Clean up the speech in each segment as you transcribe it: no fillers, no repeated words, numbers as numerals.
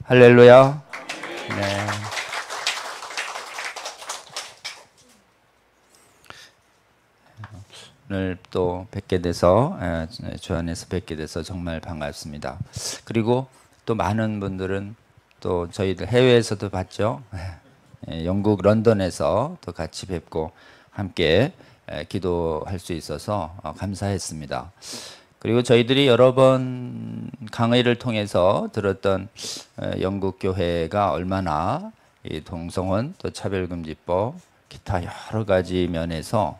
할렐루야. 네. 오늘 또 뵙게 돼서 주 안에서 뵙게 돼서 정말 반갑습니다. 그리고 또 많은 분들은 또 저희들 해외에서도 봤죠. 영국 런던에서 또 같이 뵙고 함께 기도할 수 있어서 감사했습니다. 그리고 저희들이 여러 번 강의를 통해서 들었던 영국 교회가 얼마나 이 동성혼 또 차별금지법 기타 여러 가지 면에서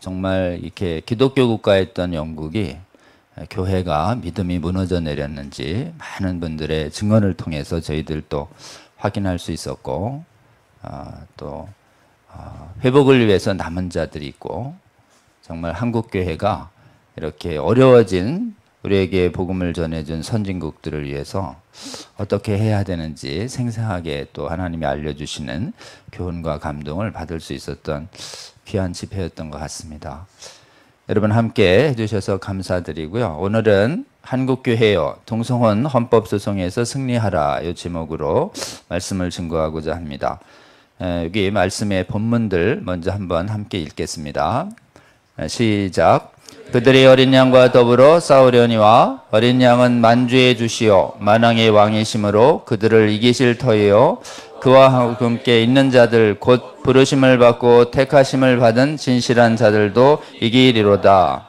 정말 이렇게 기독교 국가였던 영국이 교회가 믿음이 무너져 내렸는지 많은 분들의 증언을 통해서 저희들도 확인할 수 있었고, 또 회복을 위해서 남은 자들이 있고, 정말 한국 교회가 이렇게 어려워진 우리에게 복음을 전해준 선진국들을 위해서 어떻게 해야 되는지 생생하게 또 하나님이 알려주시는 교훈과 감동을 받을 수 있었던 귀한 집회였던 것 같습니다. 여러분 함께 해주셔서 감사드리고요. 오늘은 한국교회여 동성혼 헌법소송에서 승리하라 이 제목으로 말씀을 증거하고자 합니다. 여기 말씀의 본문들 먼저 한번 함께 읽겠습니다. 시작. 그들이 어린 양과 더불어 싸우려니와 어린 양은 만주의 주시오 만왕의 왕이심으로 그들을 이기실 터이요 그와 함께 있는 자들 곧 부르심을 받고 택하심을 받은 진실한 자들도 이기리로다.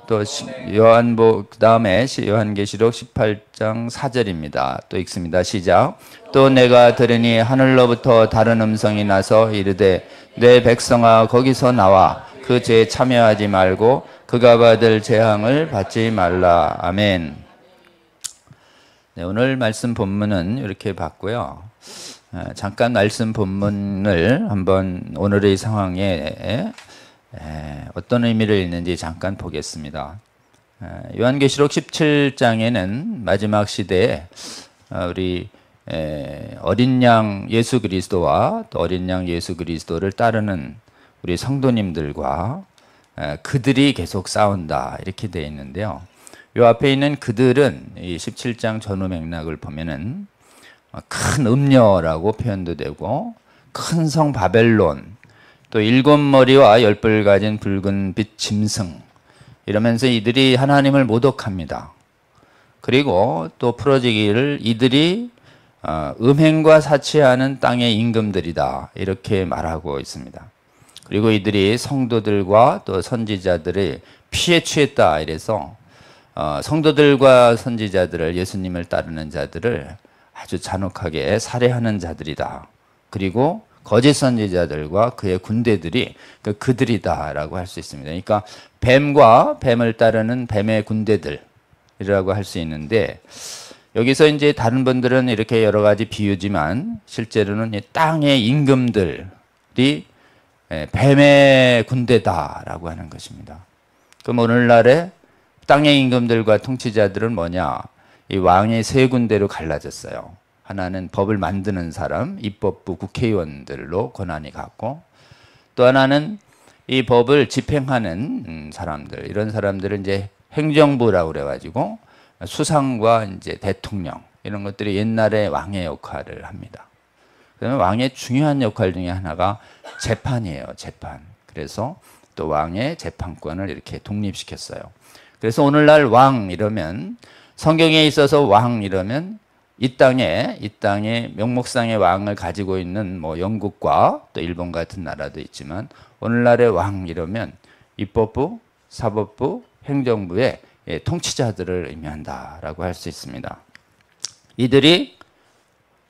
또 그 다음에 요한계시록 18장 4절입니다. 또 읽습니다. 시작. 또 내가 들으니 하늘로부터 다른 음성이 나서 이르되 내 백성아 거기서 나와 그 죄에 참여하지 말고 그가 받을 재앙을 받지 말라. 아멘. 네, 오늘 말씀 본문은 이렇게 봤고요. 잠깐 말씀 본문을 한번 오늘의 상황에 어떤 의미를 있는지 잠깐 보겠습니다. 요한계시록 17장에는 마지막 시대에 우리 어린 양 예수 그리스도와 또 어린 양 예수 그리스도를 따르는 우리 성도님들과 그들이 계속 싸운다 이렇게 되어 있는데요. 이 앞에 있는 그들은 이 17장 전후 맥락을 보면은 큰 음녀라고 표현도 되고 큰 성 바벨론 또 7머리와 10뿔 가진 붉은 빛 짐승 이러면서 이들이 하나님을 모독합니다. 그리고 또 풀어지기를 이들이 음행과 사치하는 땅의 임금들이다 이렇게 말하고 있습니다. 그리고 이들이 성도들과 또 선지자들의 피에 취했다 이래서 성도들과 선지자들을 예수님을 따르는 자들을 아주 잔혹하게 살해하는 자들이다. 그리고 거짓 선지자들과 그의 군대들이 그들이다라고 할 수 있습니다. 그러니까 뱀과 뱀을 따르는 뱀의 군대들이라고 할 수 있는데 여기서 이제 다른 분들은 이렇게 여러 가지 비유지만 실제로는 이 땅의 임금들이 뱀의 군대다라고 하는 것입니다. 그럼 오늘날의 땅의 임금들과 통치자들은 뭐냐? 이 왕의 세 군대로 갈라졌어요. 하나는 법을 만드는 사람, 입법부 국회의원들로 권한이 갔고, 또 하나는 이 법을 집행하는 사람들, 이런 사람들은 이제 행정부라고 그래가지고 수상과 이제 대통령 이런 것들이 옛날에 왕의 역할을 합니다. 그러면 왕의 중요한 역할 중에 하나가 재판이에요. 재판. 그래서 또 왕의 재판권을 이렇게 독립시켰어요. 그래서 오늘날 왕 이러면 성경에 있어서 왕 이러면 이 땅에 명목상의 왕을 가지고 있는 뭐 영국과 또 일본 같은 나라도 있지만 오늘날의 왕 이러면 입법부, 사법부, 행정부의 통치자들을 의미한다라고 할 수 있습니다. 이들이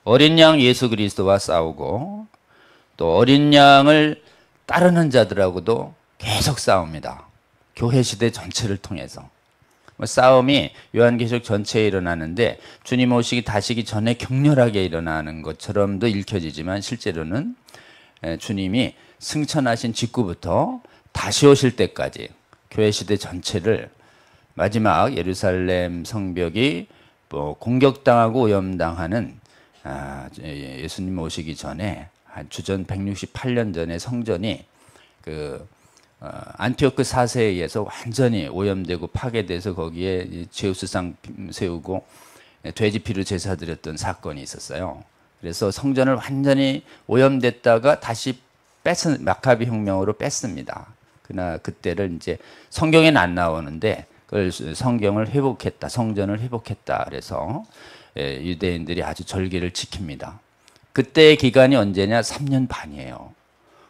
어린 양 예수 그리스도와 싸우고 또 어린 양을 따르는 자들하고도 계속 싸웁니다. 교회 시대 전체를 통해서. 싸움이 요한계시록 전체에 일어나는데 주님 오시기 다시기 전에 격렬하게 일어나는 것처럼도 읽혀지지만 실제로는 주님이 승천하신 직후부터 다시 오실 때까지 교회 시대 전체를 마지막 예루살렘 성벽이 공격당하고 오염당하는 예수님 오시기 전에 한 주전 168년 전에 성전이 안티오크 4세에 의해서 완전히 오염되고 파괴돼서 거기에 제우스상 세우고 돼지 피로 제사 드렸던 사건이 있었어요. 그래서 성전을 완전히 오염됐다가 다시 마카비 혁명으로 뺐습니다. 그러나 그때를 이제 성경에는 안 나오는데 그걸 성경을 회복했다, 성전을 회복했다. 그래서 유대인들이 아주 절기를 지킵니다. 그때의 기간이 언제냐? 3년 반이에요.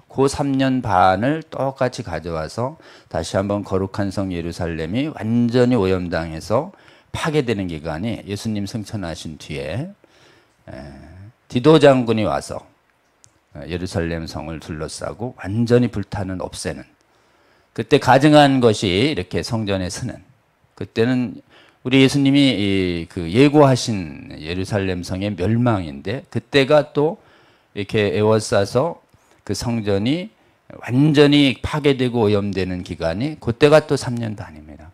그 3년 반을 똑같이 가져와서 다시 한번 거룩한 성 예루살렘이 완전히 오염당해서 파괴되는 기간이 예수님 승천하신 뒤에 디도 장군이 와서 예루살렘 성을 둘러싸고 완전히 불타는 없애는, 그때 가증한 것이 이렇게 성전에 서는, 그때는 우리 예수님이 그 예고하신 예루살렘 성의 멸망인데 그때가 또 이렇게 에워싸서 그 성전이 완전히 파괴되고 오염되는 기간이 그때가 또 3년 반입니다.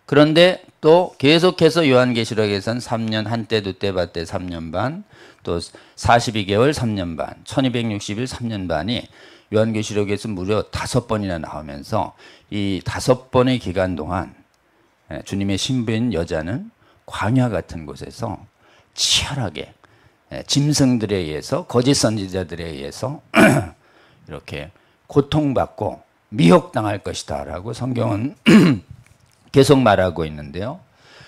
그런데 또 계속해서 요한계시록에서는 3년, 한때 두때 밭때 3년 반, 또 42개월 3년 반, 1260일 3년 반이 요한계시록에서 무려 5번이나 나오면서 이 5번의 기간 동안 주님의 신부인 여자는 광야 같은 곳에서 치열하게 짐승들에 의해서, 거짓 선지자들에 의해서 이렇게 고통받고 미혹당할 것이다 라고 성경은 계속 말하고 있는데요.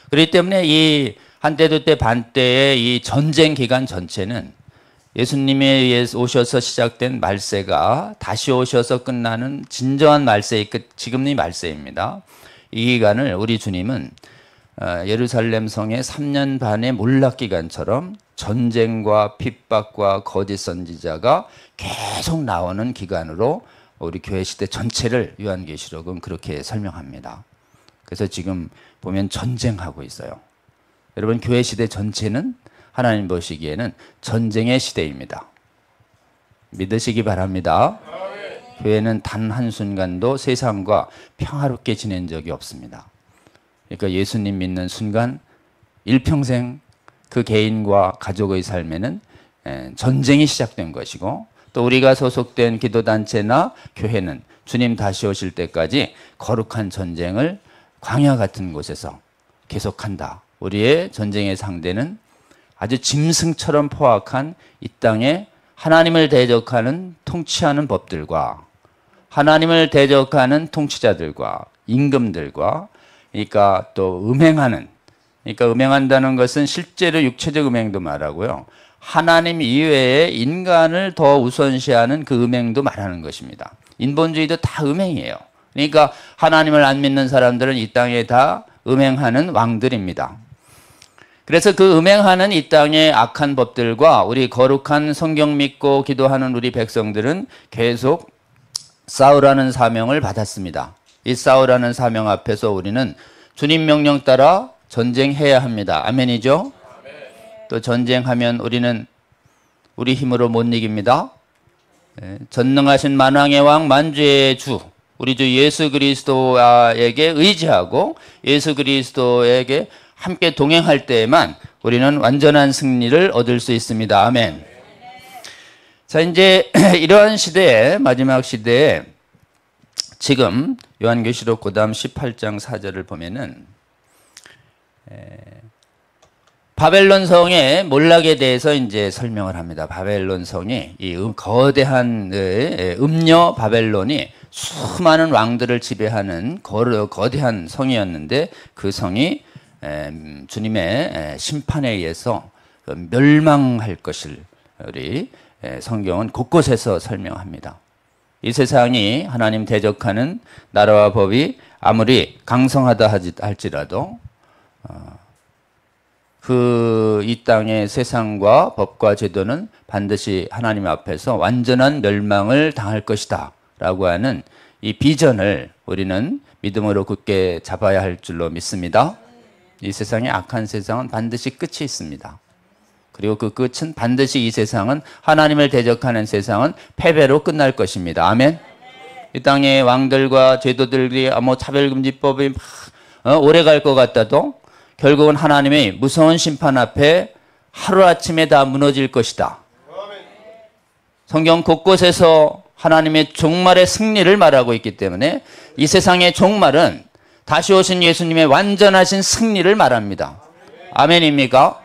그렇기 때문에 이 한때 두때 반때의 이 전쟁 기간 전체는 예수님에 의해서 오셔서 시작된 말세가 다시 오셔서 끝나는 진정한 말세의 끝, 지금이 말세입니다. 이 기간을 우리 주님은 예루살렘 성의 3년 반의 몰락기간처럼 전쟁과 핍박과 거짓 선지자가 계속 나오는 기간으로 우리 교회 시대 전체를 요한계시록은 그렇게 설명합니다. 그래서 지금 보면 전쟁하고 있어요. 여러분, 교회 시대 전체는 하나님 보시기에는 전쟁의 시대입니다. 믿으시기 바랍니다. 교회는 단 한순간도 세상과 평화롭게 지낸 적이 없습니다. 그러니까 예수님 믿는 순간 일평생 그 개인과 가족의 삶에는 전쟁이 시작된 것이고, 또 우리가 소속된 기도단체나 교회는 주님 다시 오실 때까지 거룩한 전쟁을 광야 같은 곳에서 계속한다. 우리의 전쟁의 상대는 아주 짐승처럼 포악한 이 땅에 하나님을 대적하는 통치하는 법들과 하나님을 대적하는 통치자들과 임금들과, 그러니까 또 음행하는, 그러니까 음행한다는 것은 실제로 육체적 음행도 말하고요, 하나님 이외에 인간을 더 우선시하는 그 음행도 말하는 것입니다. 인본주의도 다 음행이에요. 그러니까 하나님을 안 믿는 사람들은 이 땅에 다 음행하는 왕들입니다. 그래서 그 음행하는 이 땅의 악한 법들과 우리 거룩한 성경 믿고 기도하는 우리 백성들은 계속 싸우라는 사명을 받았습니다. 이 싸우라는 사명 앞에서 우리는 주님 명령 따라 전쟁해야 합니다. 아멘이죠? 아멘. 또 전쟁하면 우리는 우리 힘으로 못 이깁니다. 전능하신 만왕의 왕 만주의 주 우리 주 예수 그리스도에게 의지하고 예수 그리스도에게 함께 동행할 때에만 우리는 완전한 승리를 얻을 수 있습니다. 아멘. 자, 이제 이러한 시대에, 마지막 시대에 지금 요한계시록 그다음 18장 4절을 보면은 바벨론 성의 몰락에 대해서 이제 설명을 합니다. 바벨론 성이 이 거대한 음녀 바벨론이 수많은 왕들을 지배하는 거대한 성이었는데 그 성이 주님의 심판에 의해서 멸망할 것을 우리 성경은 곳곳에서 설명합니다. 이 세상이 하나님 대적하는 나라와 법이 아무리 강성하다 할지라도 이 땅의 세상과 법과 제도는 반드시 하나님 앞에서 완전한 멸망을 당할 것이다 라고 하는 이 비전을 우리는 믿음으로 굳게 잡아야 할 줄로 믿습니다. 이 세상의 악한 세상은 반드시 끝이 있습니다. 그리고 그 끝은 반드시 이 세상은, 하나님을 대적하는 세상은 패배로 끝날 것입니다. 아멘. 이 땅의 왕들과 제도들이 차별금지법이 오래 갈 것 같아도 결국은 하나님의 무서운 심판 앞에 하루아침에 다 무너질 것이다. 성경 곳곳에서 하나님의 종말의 승리를 말하고 있기 때문에 이 세상의 종말은 다시 오신 예수님의 완전하신 승리를 말합니다. 아멘입니까?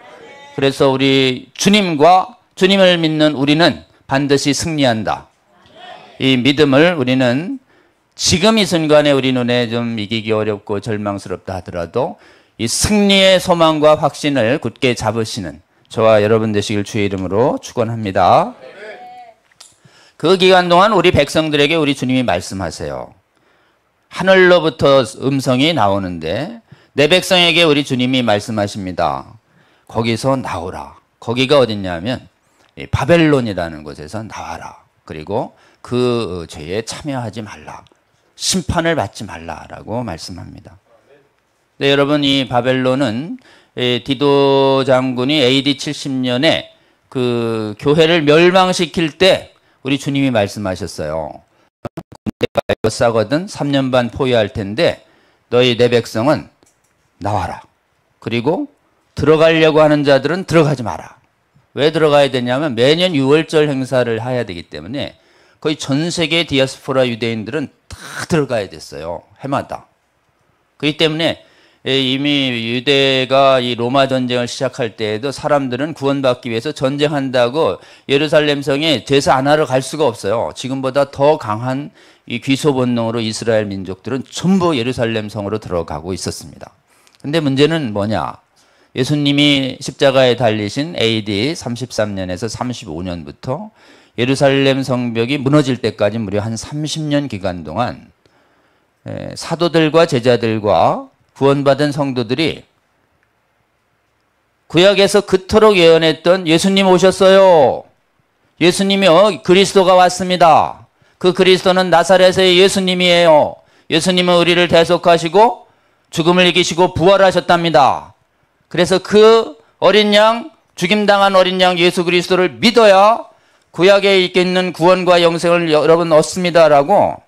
그래서 우리 주님과 주님을 믿는 우리는 반드시 승리한다. 이 믿음을 우리는 지금 이 순간에 우리 눈에 좀 이기기 어렵고 절망스럽다 하더라도 이 승리의 소망과 확신을 굳게 잡으시는 저와 여러분 되시길 주의 이름으로 축원합니다. 그 기간 동안 우리 백성들에게 우리 주님이 말씀하세요. 하늘로부터 음성이 나오는데 내 백성에게 우리 주님이 말씀하십니다. 거기서 나오라. 거기가 어딨냐면 바벨론이라는 곳에서 나와라. 그리고 그 죄에 참여하지 말라. 심판을 받지 말라라고 말씀합니다. 네, 여러분, 이 바벨론은 디도 장군이 AD 70년에 그 교회를 멸망시킬 때 우리 주님이 말씀하셨어요. 군대가 싸거든 3년 반 포위할 텐데 너희 내 백성은 나와라. 그리고 들어가려고 하는 자들은 들어가지 마라. 왜 들어가야 되냐면 매년 6월절 행사를 해야 되기 때문에 거의 전 세계 디아스포라 유대인들은 다 들어가야 됐어요. 해마다. 그렇기 때문에 이미 유대가 이 로마 전쟁을 시작할 때에도 사람들은 구원받기 위해서 전쟁한다고 예루살렘 성에 제사 안 하러 갈 수가 없어요. 지금보다 더 강한 이 귀소 본능으로 이스라엘 민족들은 전부 예루살렘 성으로 들어가고 있었습니다. 근데 문제는 뭐냐? 예수님이 십자가에 달리신 AD 33년에서 35년부터 예루살렘 성벽이 무너질 때까지 무려 한 30년 기간 동안 사도들과 제자들과 구원받은 성도들이 구약에서 그토록 예언했던 예수님 오셨어요. 예수님이 그리스도가 왔습니다. 그 그리스도는 나사렛의 예수님이에요. 예수님은 우리를 대속하시고 죽음을 이기시고 부활하셨답니다. 그래서 그 어린 양, 죽임당한 어린 양 예수 그리스도를 믿어야 구약에 있는 구원과 영생을 여러분 얻습니다라고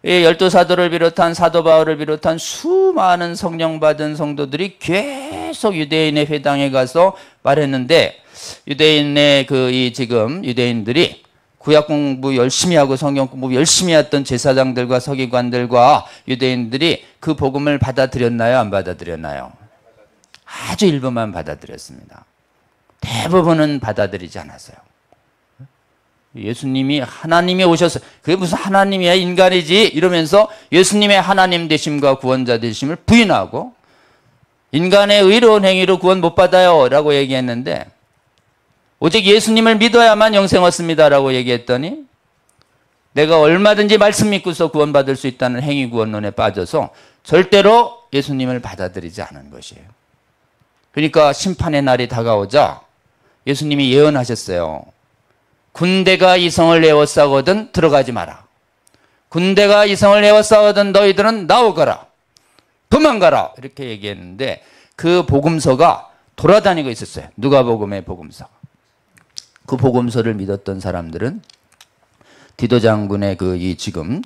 열두 사도를 비롯한 사도 바울을 비롯한 수많은 성령 받은 성도들이 계속 유대인의 회당에 가서 말했는데 유대인의 지금 유대인들이 구약 공부 열심히 하고 성경 공부 열심히 했던 제사장들과 서기관들과 유대인들이 그 복음을 받아들였나요? 안 받아들였나요? 아주 일부만 받아들였습니다. 대부분은 받아들이지 않았어요. 예수님이 하나님이 오셨어요. 그게 무슨 하나님이야 인간이지 이러면서 예수님의 하나님 되심과 구원자 되심을 부인하고 인간의 의로운 행위로 구원 못 받아요 라고 얘기했는데 오직 예수님을 믿어야만 영생 얻습니다라고 얘기했더니 내가 얼마든지 말씀 믿고서 구원받을 수 있다는 행위 구원론에 빠져서 절대로 예수님을 받아들이지 않은 것이에요. 그러니까 심판의 날이 다가오자 예수님이 예언하셨어요. 군대가 이 성을 에워싸거든 들어가지 마라. 군대가 이 성을 에워싸거든 너희들은 나오거라. 도망가라. 이렇게 얘기했는데 그 복음서가 돌아다니고 있었어요. 누가복음의 복음서. 그 복음서를 믿었던 사람들은 디도 장군의 지금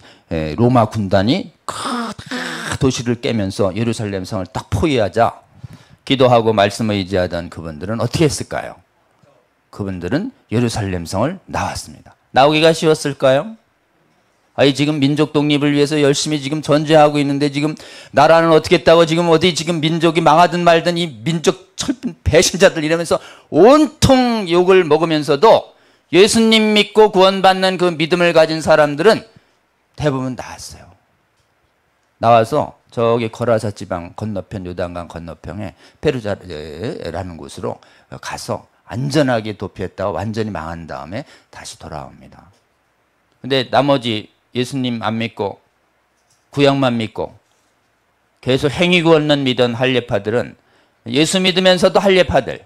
로마 군단이 도시를 깨면서 예루살렘 성을 딱 포위하자 기도하고 말씀을 의지하던 그분들은 어떻게 했을까요? 그분들은 예루살렘 성을 나왔습니다. 나오기가 쉬웠을까요? 지금 민족 독립을 위해서 열심히 지금 전쟁하고 있는데 지금 나라는 어떻게 했다고 지금 어디 지금 민족이 망하든 말든 이 민족 배신자들 이러면서 온통 욕을 먹으면서도 예수님 믿고 구원받는 그 믿음을 가진 사람들은 대부분 나왔어요. 나와서 저기 거라사 지방 건너편 요단강 건너편에 페루자라는 곳으로 가서 안전하게 도피했다가 완전히 망한 다음에 다시 돌아옵니다. 근데 나머지 예수님 안 믿고 구약만 믿고 계속 행위구원론 믿은 할례파들은 예수 믿으면서도 할례파들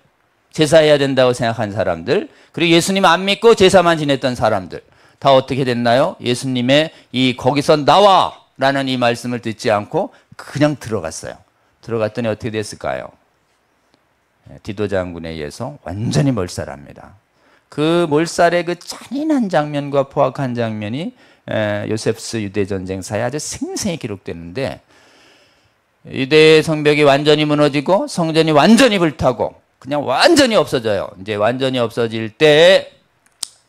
제사해야 된다고 생각한 사람들 그리고 예수님 안 믿고 제사만 지냈던 사람들 다 어떻게 됐나요? 예수님의 거기서 나와 라는 이 말씀을 듣지 않고 그냥 들어갔어요. 들어갔더니 어떻게 됐을까요? 디도 장군에 의해서 완전히 몰살합니다. 그 몰살의 그 잔인한 장면과 포악한 장면이 요세프스 유대전쟁사에 아주 생생히 기록되는데 유대 성벽이 완전히 무너지고 성전이 완전히 불타고 그냥 완전히 없어져요. 이제 완전히 없어질 때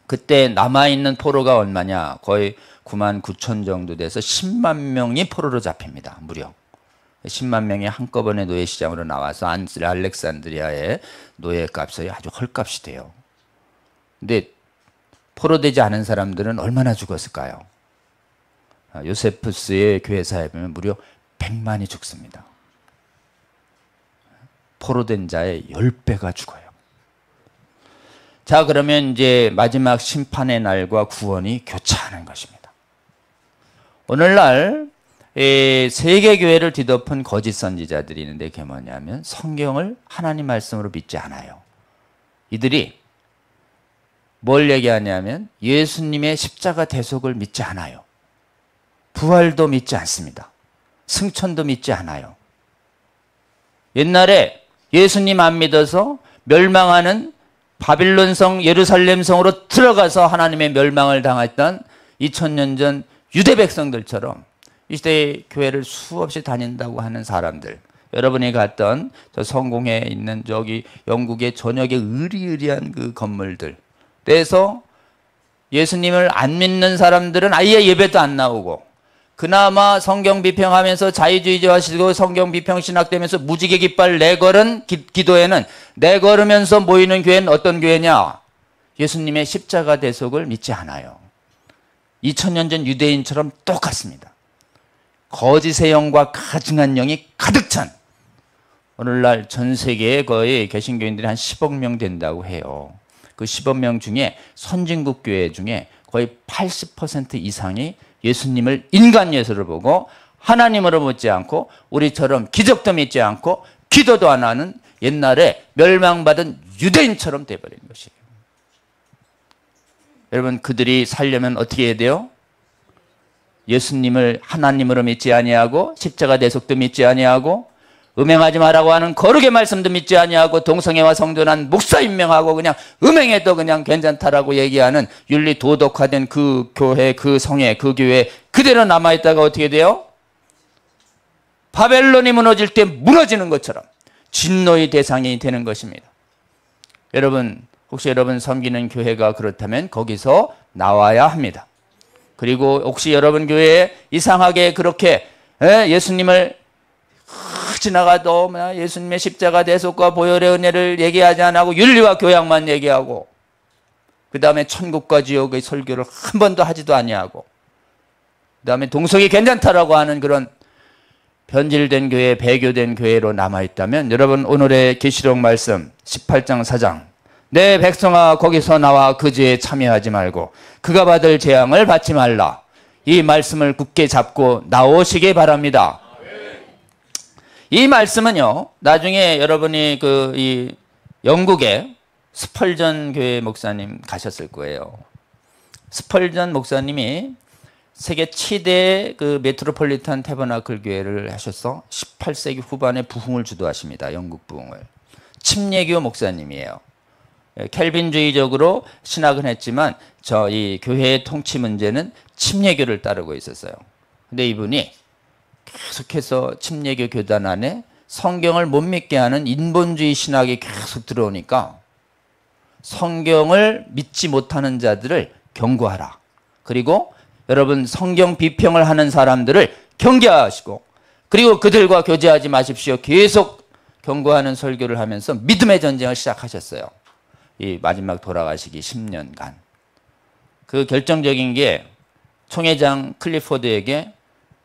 그때 남아있는 포로가 얼마냐 거의 9만 9천 정도 돼서 10만 명이 포로로 잡힙니다. 무려 10만 명이 한꺼번에 노예 시장으로 나와서 알렉산드리아의 노예 값이 아주 헐값이 돼요. 근데 포로되지 않은 사람들은 얼마나 죽었을까요? 요세푸스의 교회사에 보면 무려 100만이 죽습니다. 포로된 자의 10배가 죽어요. 자, 그러면 이제 마지막 심판의 날과 구원이 교차하는 것입니다. 오늘날 세계 교회를 뒤덮은 거짓 선지자들이 있는데 그게 뭐냐면 성경을 하나님 말씀으로 믿지 않아요. 이들이 뭘 얘기하냐면 예수님의 십자가 대속을 믿지 않아요. 부활도 믿지 않습니다. 승천도 믿지 않아요. 옛날에 예수님 안 믿어서 멸망하는 바빌론성 예루살렘성으로 들어가서 하나님의 멸망을 당했던 2000년 전 유대 백성들처럼 이 시대의 교회를 수없이 다닌다고 하는 사람들, 여러분이 갔던 저 성공회에 있는 저기 영국의 저녁에 으리으리한 그 건물들, 그래서 예수님을 안 믿는 사람들은 아예 예배도 안 나오고, 그나마 성경 비평하면서 자유주의자하시고 성경 비평 신학되면서 무지개 깃발 내걸은 기도회는, 내걸으면서 모이는 교회는 어떤 교회냐? 예수님의 십자가 대속을 믿지 않아요. 2000년 전 유대인처럼 똑같습니다. 거짓의 영과 가증한 영이 가득 찬, 오늘날 전 세계에 거의 개신교인들이 한 10억 명 된다고 해요. 그 10억 명 중에 선진국 교회 중에 거의 80% 이상이 예수님을 인간 예수를 보고 하나님으로 묻지 않고 우리처럼 기적도 믿지 않고 기도도 안 하는 옛날에 멸망받은 유대인처럼 돼버린 것이에요. 여러분, 그들이 살려면 어떻게 해야 돼요? 예수님을 하나님으로 믿지 아니하고 십자가 대속도 믿지 아니하고 음행하지 말라고 하는 거룩의 말씀도 믿지 아니하고 동성애와 성전환 목사 임명하고 그냥 음행해도 그냥 괜찮다라고 얘기하는 윤리 도덕화된 그 교회, 그 성회, 그 교회 그대로 남아있다가 어떻게 돼요? 바벨론이 무너질 때 무너지는 것처럼 진노의 대상이 되는 것입니다. 여러분, 혹시 여러분 섬기는 교회가 그렇다면 거기서 나와야 합니다. 그리고 혹시 여러분 교회에 이상하게 그렇게 예수님을 지나가도 예수님의 십자가 대속과 보혈의 은혜를 얘기하지 않고 윤리와 교양만 얘기하고, 그 다음에 천국과 지옥의 설교를 한 번도 하지도 아니하고, 그 다음에 동성이 괜찮다라고 하는 그런 변질된 교회, 배교된 교회로 남아있다면, 여러분 오늘의 계시록 말씀 18장 4장, 내 백성아 거기서 나와 그 죄에 참여하지 말고 그가 받을 재앙을 받지 말라, 이 말씀을 굳게 잡고 나오시기 바랍니다. 이 말씀은요, 나중에 여러분이 이 영국에 스펄전 교회 목사님 가셨을 거예요. 스펄전 목사님이 세계 최대 그 메트로폴리탄 태버나클 교회를 하셔서 18세기 후반에 부흥을 주도하십니다. 영국 부흥을. 침례교 목사님이에요. 켈빈주의적으로 신학은 했지만 이 교회의 통치 문제는 침례교를 따르고 있었어요. 근데 이분이 계속해서 침례교 교단 안에 성경을 못 믿게 하는 인본주의 신학이 계속 들어오니까 성경을 믿지 못하는 자들을 경고하라. 그리고 여러분 성경 비평을 하는 사람들을 경계하시고, 그리고 그들과 교제하지 마십시오. 계속 경고하는 설교를 하면서 믿음의 전쟁을 시작하셨어요. 이 마지막 돌아가시기 10년간. 그 결정적인 게 총회장 클리포드에게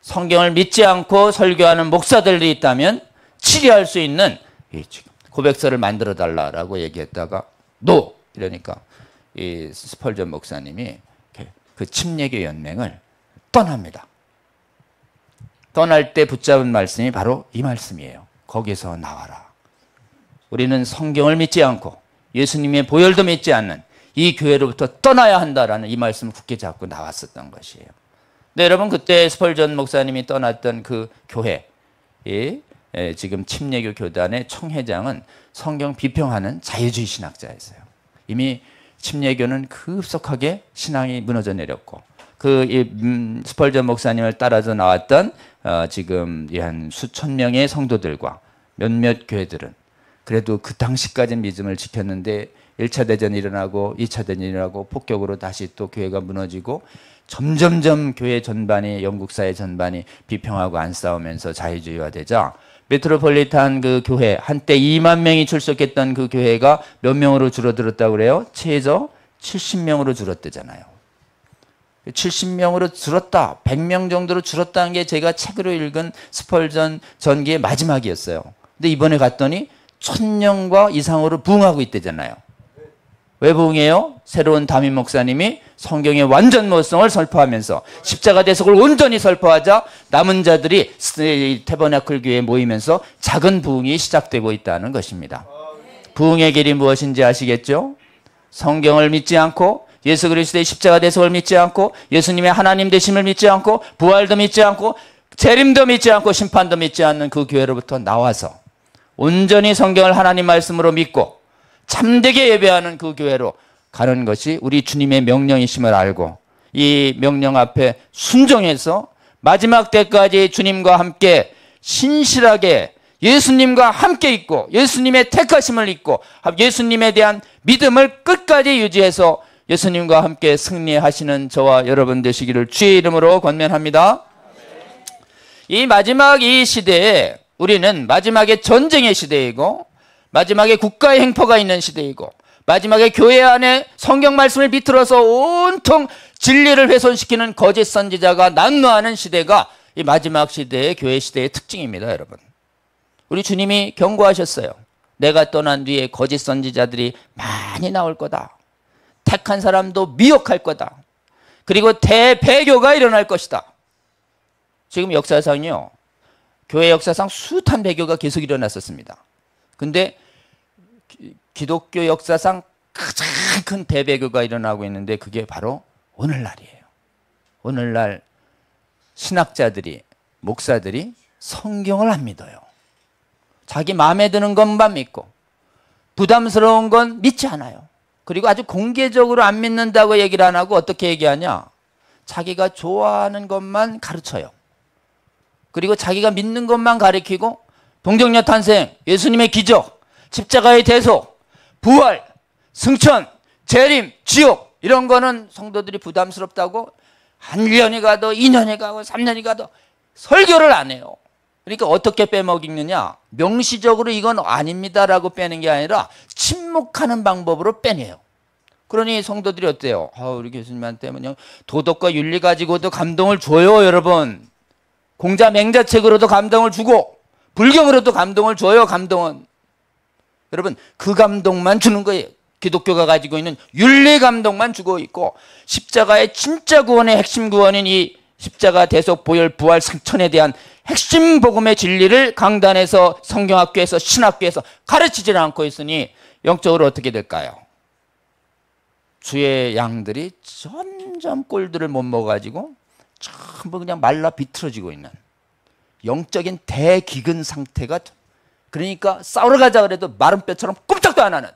성경을 믿지 않고 설교하는 목사들이 있다면 치리할 수 있는 고백서를 만들어 달라고 얘기했다가 노! 이러니까 이 스펄전 목사님이 그 침례교 연맹을 떠납니다. 떠날 때 붙잡은 말씀이 바로 이 말씀이에요. 거기서 나와라. 우리는 성경을 믿지 않고 예수님의 보혈도 믿지 않는 이 교회로부터 떠나야 한다라는 이 말씀을 굳게 잡고 나왔었던 것이에요. 네, 여러분, 그때 스펄전 목사님이 떠났던 그 교회, 지금 침례교 교단의 총회장은 성경 비평하는 자유주의 신학자였어요. 이미 침례교는 급속하게 신앙이 무너져 내렸고, 스펄전 목사님을 따라서 나왔던 지금 한 수천 명의 성도들과 몇몇 교회들은 그래도 그 당시까지 믿음을 지켰는데 1차 대전이 일어나고 2차 대전이 일어나고 폭격으로 다시 또 교회가 무너지고 점점점 교회 전반이 영국 사회 전반이 비평하고 안 싸우면서 자유주의화되자 메트로폴리탄 그 교회 한때 2만 명이 출석했던 그 교회가 몇 명으로 줄어들었다고 그래요? 최저 70명으로 줄었대잖아요. 70명으로 줄었다. 100명 정도로 줄었다는 게 제가 책으로 읽은 스펄전 전기의 마지막이었어요. 근데 이번에 갔더니 1000명과 이상으로 부흥하고 있대잖아요. 왜 부흥해요? 새로운 담임 목사님이 성경의 완전 모성을 설포하면서 십자가 대속을 온전히 설포하자 남은 자들이 태버나클 교회에 모이면서 작은 부흥이 시작되고 있다는 것입니다. 부흥의 길이 무엇인지 아시겠죠? 성경을 믿지 않고 예수 그리스도의 십자가 대속을 믿지 않고 예수님의 하나님 되심을 믿지 않고 부활도 믿지 않고 재림도 믿지 않고 심판도 믿지 않는 그 교회로부터 나와서 온전히 성경을 하나님 말씀으로 믿고 참되게 예배하는 그 교회로 가는 것이 우리 주님의 명령이심을 알고 이 명령 앞에 순종해서 마지막 때까지 주님과 함께 신실하게 예수님과 함께 있고 예수님의 택하심을 잊고 예수님에 대한 믿음을 끝까지 유지해서 예수님과 함께 승리하시는 저와 여러분 되시기를 주의 이름으로 권면합니다. 이 마지막 이 시대에 우리는 마지막에 전쟁의 시대이고 마지막에 국가의 횡포가 있는 시대이고 마지막에 교회 안에 성경 말씀을 비틀어서 온통 진리를 훼손시키는 거짓 선지자가 난무하는 시대가 이 마지막 시대의 교회 시대의 특징입니다. 여러분, 우리 주님이 경고하셨어요. 내가 떠난 뒤에 거짓 선지자들이 많이 나올 거다. 택한 사람도 미혹할 거다. 그리고 대배교가 일어날 것이다. 지금 역사상이요, 교회 역사상 숱한 배교가 계속 일어났었습니다. 근데 기독교 역사상 가장 큰 대배교가 일어나고 있는데 그게 바로 오늘날이에요. 오늘날 신학자들이, 목사들이 성경을 안 믿어요. 자기 마음에 드는 것만 믿고 부담스러운 건 믿지 않아요. 그리고 아주 공개적으로 안 믿는다고 얘기를 안 하고 어떻게 얘기하냐? 자기가 좋아하는 것만 가르쳐요. 그리고 자기가 믿는 것만 가르치고 동정녀 탄생, 예수님의 기적, 십자가의 대속, 부활, 승천, 재림, 지옥 이런 거는 성도들이 부담스럽다고 1년이 가도 2년이 가고 3년이 가도 설교를 안 해요. 그러니까 어떻게 빼먹이느냐? 명시적으로 이건 아닙니다라고 빼는 게 아니라 침묵하는 방법으로 빼내요. 그러니 성도들이 어때요? 우리 교수님한테 그냥 도덕과 윤리 가지고도 감동을 줘요, 여러분. 공자 맹자책으로도 감동을 주고 불경으로도 감동을 줘요, 감동은. 여러분, 그 감동만 주는 거예요. 기독교가 가지고 있는 윤리 감동만 주고 있고 십자가의 진짜 구원의 핵심 구원인 이 십자가 대속 보혈 부활 승천에 대한 핵심 복음의 진리를 강단에서 성경학교에서 신학교에서 가르치지를 않고 있으니 영적으로 어떻게 될까요? 주의 양들이 점점 꼴들을 못 먹어가지고 전부 그냥 말라 비틀어지고 있는 영적인 대기근 상태가, 그러니까 싸우러 가자 그래도 마른 뼈처럼 꼼짝도 안 하는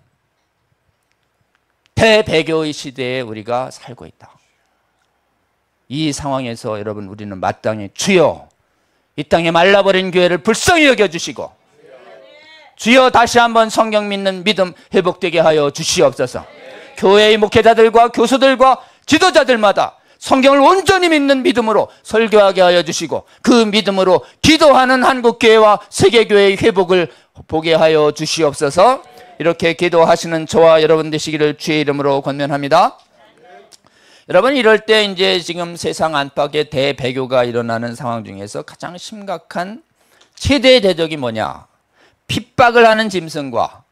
대배교의 시대에 우리가 살고 있다. 이 상황에서 여러분, 우리는 마땅히 주여 이 땅에 말라버린 교회를 불쌍히 여겨주시고 주여 다시 한번 성경 믿는 믿음 회복되게 하여 주시옵소서. 교회의 목회자들과 교수들과 지도자들마다 성경을 온전히 믿는 믿음으로 설교하게 하여 주시고 그 믿음으로 기도하는 한국교회와 세계교회의 회복을 보게 하여 주시옵소서. 이렇게 기도하시는 저와 여러분 되시기를 주의 이름으로 권면합니다. 여러분, 이럴 때 이제 지금 세상 안팎에 대배교가 일어나는 상황 중에서 가장 심각한 최대의 대적이 뭐냐? 핍박을 하는 짐승과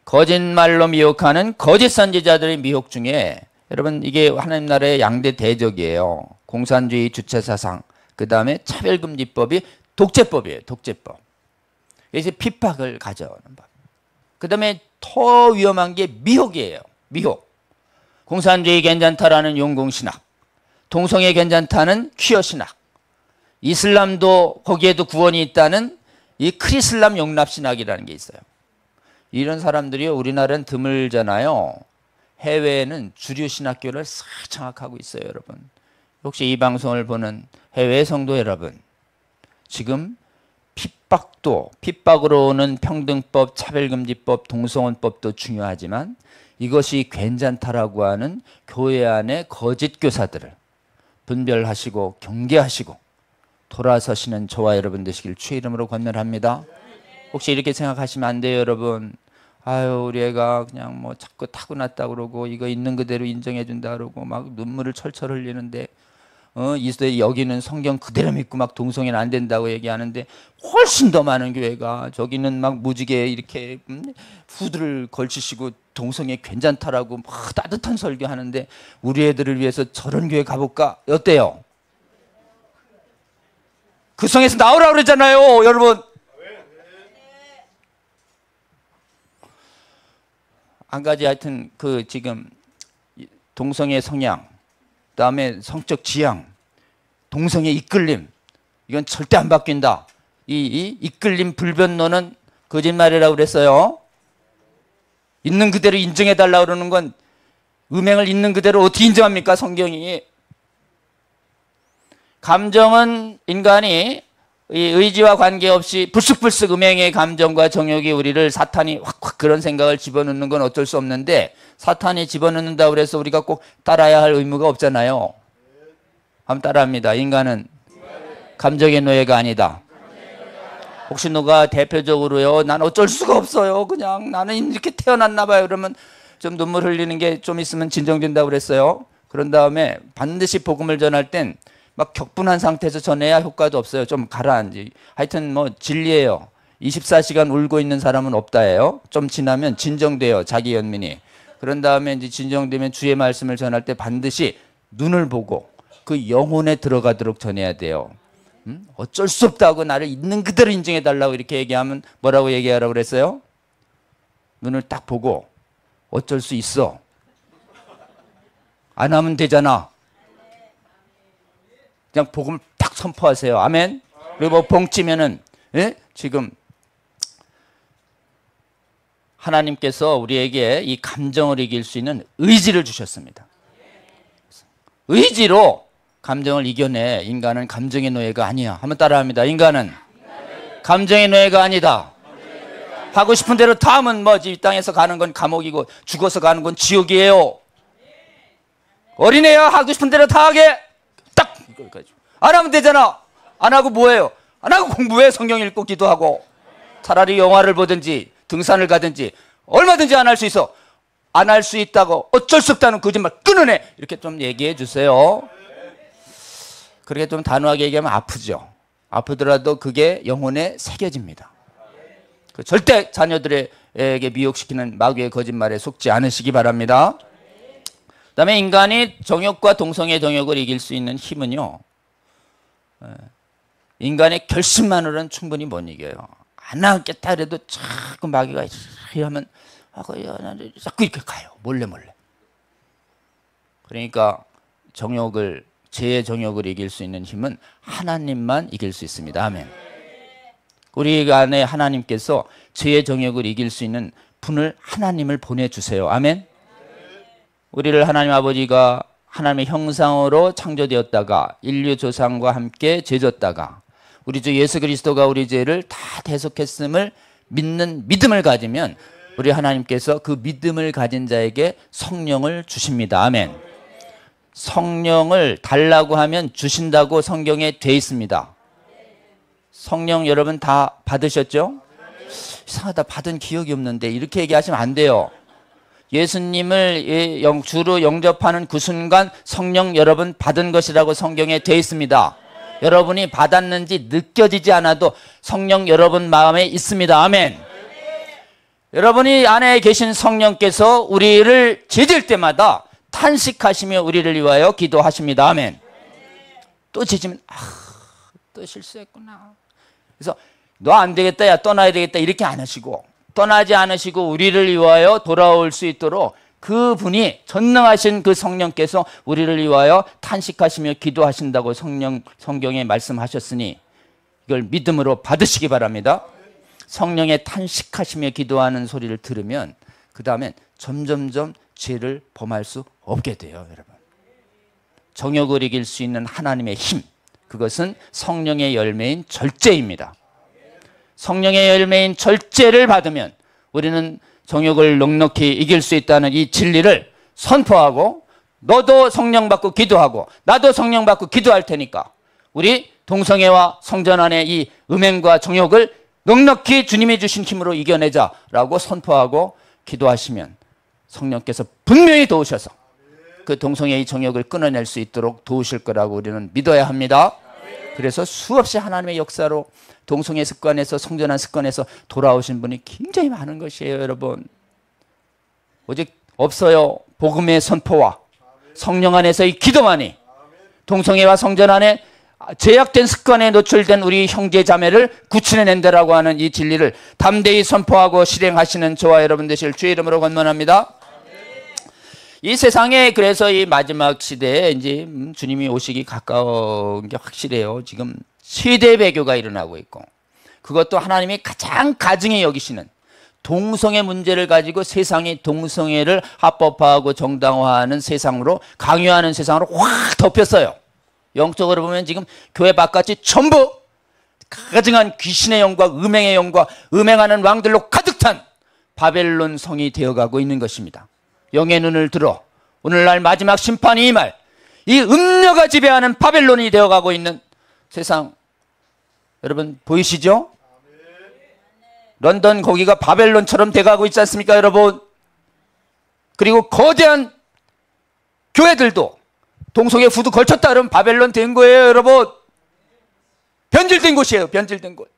거짓말로 미혹하는 거짓 선지자들의 미혹 중에 여러분, 이게 하나님 나라의 양대 대적이에요. 공산주의 주체사상, 그 다음에 차별금지법이 독재법이에요. 독재법. 그래서 핍박을 가져오는 법. 그 다음에 더 위험한 게 미혹이에요. 미혹. 공산주의 괜찮다라는 용공신학, 동성애 괜찮다는 퀴어신학, 이슬람도 거기에도 구원이 있다는 이 크리슬람 용납신학이라는 게 있어요. 이런 사람들이 우리나라는 드물잖아요. 해외에는 주류 신학교를 싹 장악하고 있어요, 여러분. 혹시 이 방송을 보는 해외 성도 여러분, 지금 핍박으로는 평등법, 차별금지법, 동성혼법도 중요하지만 이것이 괜찮다라고 하는 교회 안의 거짓 교사들을 분별하시고 경계하시고 돌아서시는 저와 여러분 되시길 주의 이름으로 권면합니다. 혹시 이렇게 생각하시면 안 돼요, 여러분. 아유, 우리 애가 그냥 뭐 자꾸 타고났다 그러고 이거 있는 그대로 인정해 준다 그러고 막 눈물을 철철 흘리는데 이 시대에 여기는 성경 그대로 믿고 막 동성애는 안 된다고 얘기하는데 훨씬 더 많은 교회가 저기는 막 무지개 이렇게 후드를 걸치시고 동성애 괜찮다라고 막 따뜻한 설교하는데 우리 애들을 위해서 저런 교회 가볼까? 어때요? 그 성에서 나오라고 그러잖아요, 여러분. 한 가지 하여튼 그 지금 동성애 성향, 그다음에 성적 지향, 동성애 이끌림, 이건 절대 안 바뀐다. 이 이끌림 불변론은 거짓말이라고 그랬어요. 있는 그대로 인정해달라고 그러는 건 음행을 있는 그대로 어떻게 인정합니까, 성경이. 감정은 인간이 이 의지와 관계없이 불쑥불쑥 음행의 감정과 정욕이 우리를 사탄이 확확 그런 생각을 집어넣는 건 어쩔 수 없는데 사탄이 집어넣는다고 그래서 우리가 꼭 따라야 할 의무가 없잖아요. 한번 따라합니다. 인간은 감정의 노예가 아니다. 혹시 누가 대표적으로요, 난 어쩔 수가 없어요, 그냥 나는 이렇게 태어났나 봐요, 그러면 좀 눈물 흘리는 게 좀 있으면 진정된다고 그랬어요. 그런 다음에 반드시 복음을 전할 땐 막 격분한 상태에서 전해야 효과도 없어요. 좀 가라앉지. 하여튼 뭐 진리예요. 24시간 울고 있는 사람은 없다예요. 좀 지나면 진정돼요, 자기 연민이. 그런 다음에 이제 진정되면 주의 말씀을 전할 때 반드시 눈을 보고 그 영혼에 들어가도록 전해야 돼요. 어쩔 수 없다고 나를 있는 그대로 인정해 달라고 이렇게 얘기하면 뭐라고 얘기하라고 그랬어요? 눈을 딱 보고 어쩔 수 있어. 안 하면 되잖아. 그냥 복음을 딱 선포하세요. 아멘. 그리고 뭐 봉치면은 지금 하나님께서 우리에게 이 감정을 이길 수 있는 의지를 주셨습니다. 의지로 감정을 이겨내. 인간은 감정의 노예가 아니야. 한번 따라합니다. 인간은 감정의 노예가 아니다. 하고 싶은 대로 다 하면 뭐지? 이 땅에서 가는 건 감옥이고 죽어서 가는 건 지옥이에요. 어린애야 하고 싶은 대로 다 하게. 딱 안 하면 되잖아. 안 하고 뭐해요? 안 하고 공부해. 성경 읽고 기도하고. 차라리 영화를 보든지 등산을 가든지 얼마든지 안 할 수 있어. 안 할 수 있다고 어쩔 수 없다는 거짓말 끊어내. 이렇게 좀 얘기해 주세요. 그렇게 좀 단호하게 얘기하면 아프죠. 아프더라도 그게 영혼에 새겨집니다. 절대 자녀들에게 미혹시키는 마귀의 거짓말에 속지 않으시기 바랍니다. 그 다음에 인간이 정욕과 동성애 정욕을 이길 수 있는 힘은요, 인간의 결심만으로는 충분히 못 이겨요. 안 하겠다 그래도 자꾸 마귀가 이렇게 하면 자꾸 이렇게 가요. 몰래. 그러니까 죄의 정욕을 이길 수 있는 힘은 하나님만 이길 수 있습니다. 아멘. 우리 안에 하나님께서 죄의 정욕을 이길 수 있는 분을 하나님을 보내주세요. 아멘. 우리를 하나님 아버지가 하나님의 형상으로 창조되었다가 인류 조상과 함께 죄졌다가 우리 주 예수 그리스도가 우리 죄를 다 대속했음을 믿는 믿음을 가지면 우리 하나님께서 그 믿음을 가진 자에게 성령을 주십니다. 아멘. 성령을 달라고 하면 주신다고 성경에 돼 있습니다. 성령 여러분 다 받으셨죠? 이상하다, 받은 기억이 없는데 이렇게 얘기하시면 안 돼요. 예수님을 주로 영접하는 그 순간 성령 여러분 받은 것이라고 성경에 돼 있습니다. 여러분이 받았는지 느껴지지 않아도 성령 여러분 마음에 있습니다. 아멘. 여러분이 안에 계신 성령께서 우리를 죄질 때마다 탄식하시며 우리를 위하여 기도하십니다. 아멘. 또 죄지면 또 실수했구나. 그래서 너 안 되겠다, 야 떠나야 되겠다 이렇게 안 하시고, 떠나지 않으시고 우리를 위하여 돌아올 수 있도록 그분이 전능하신 그 성령께서 우리를 위하여 탄식하시며 기도하신다고 성경에 말씀하셨으니 이걸 믿음으로 받으시기 바랍니다. 성령의 탄식하시며 기도하는 소리를 들으면 그 다음엔 점점점 죄를 범할 수 없게 돼요. 여러분, 정욕을 이길 수 있는 하나님의 힘, 그것은 성령의 열매인 절제입니다. 성령의 열매인 절제를 받으면 우리는 정욕을 넉넉히 이길 수 있다는 이 진리를 선포하고, 너도 성령 받고 기도하고 나도 성령 받고 기도할 테니까 우리 동성애와 성전 안의 이 음행과 정욕을 넉넉히 주님이 주신 힘으로 이겨내자라고 선포하고 기도하시면 성령께서 분명히 도우셔서 그 동성애의 정욕을 끊어낼 수 있도록 도우실 거라고 우리는 믿어야 합니다. 그래서 수없이 하나님의 역사로 동성애 습관에서, 성전환 습관에서 돌아오신 분이 굉장히 많은 것이에요. 여러분, 오직 없어요. 복음의 선포와 성령 안에서의 기도만이 동성애와 성전 안에 제약된 습관에 노출된 우리 형제 자매를 구출해낸다라고 하는 이 진리를 담대히 선포하고 실행하시는 저와 여러분 되실 주의 이름으로 권면합니다. 이 세상에, 그래서 이 마지막 시대에 이제 주님이 오시기 가까운 게 확실해요. 지금 세대 배교가 일어나고 있고, 그것도 하나님이 가장 가증히 여기시는 동성애 문제를 가지고 세상이 동성애를 합법화하고 정당화하는 세상으로, 강요하는 세상으로 확 덮였어요. 영적으로 보면 지금 교회 바깥이 전부 가증한 귀신의 영과 음행의 영과 음행하는 왕들로 가득 찬 바벨론 성이 되어가고 있는 것입니다. 영의 눈을 들어 오늘날 마지막 심판이 임할 이 음녀가 지배하는 바벨론이 되어가고 있는 세상, 여러분 보이시죠? 런던 거기가 바벨론처럼 돼가고 있지 않습니까, 여러분? 그리고 거대한 교회들도 동성애 후드 걸쳤다 그러면 바벨론 된 거예요, 여러분. 변질된 곳이에요, 변질된 곳.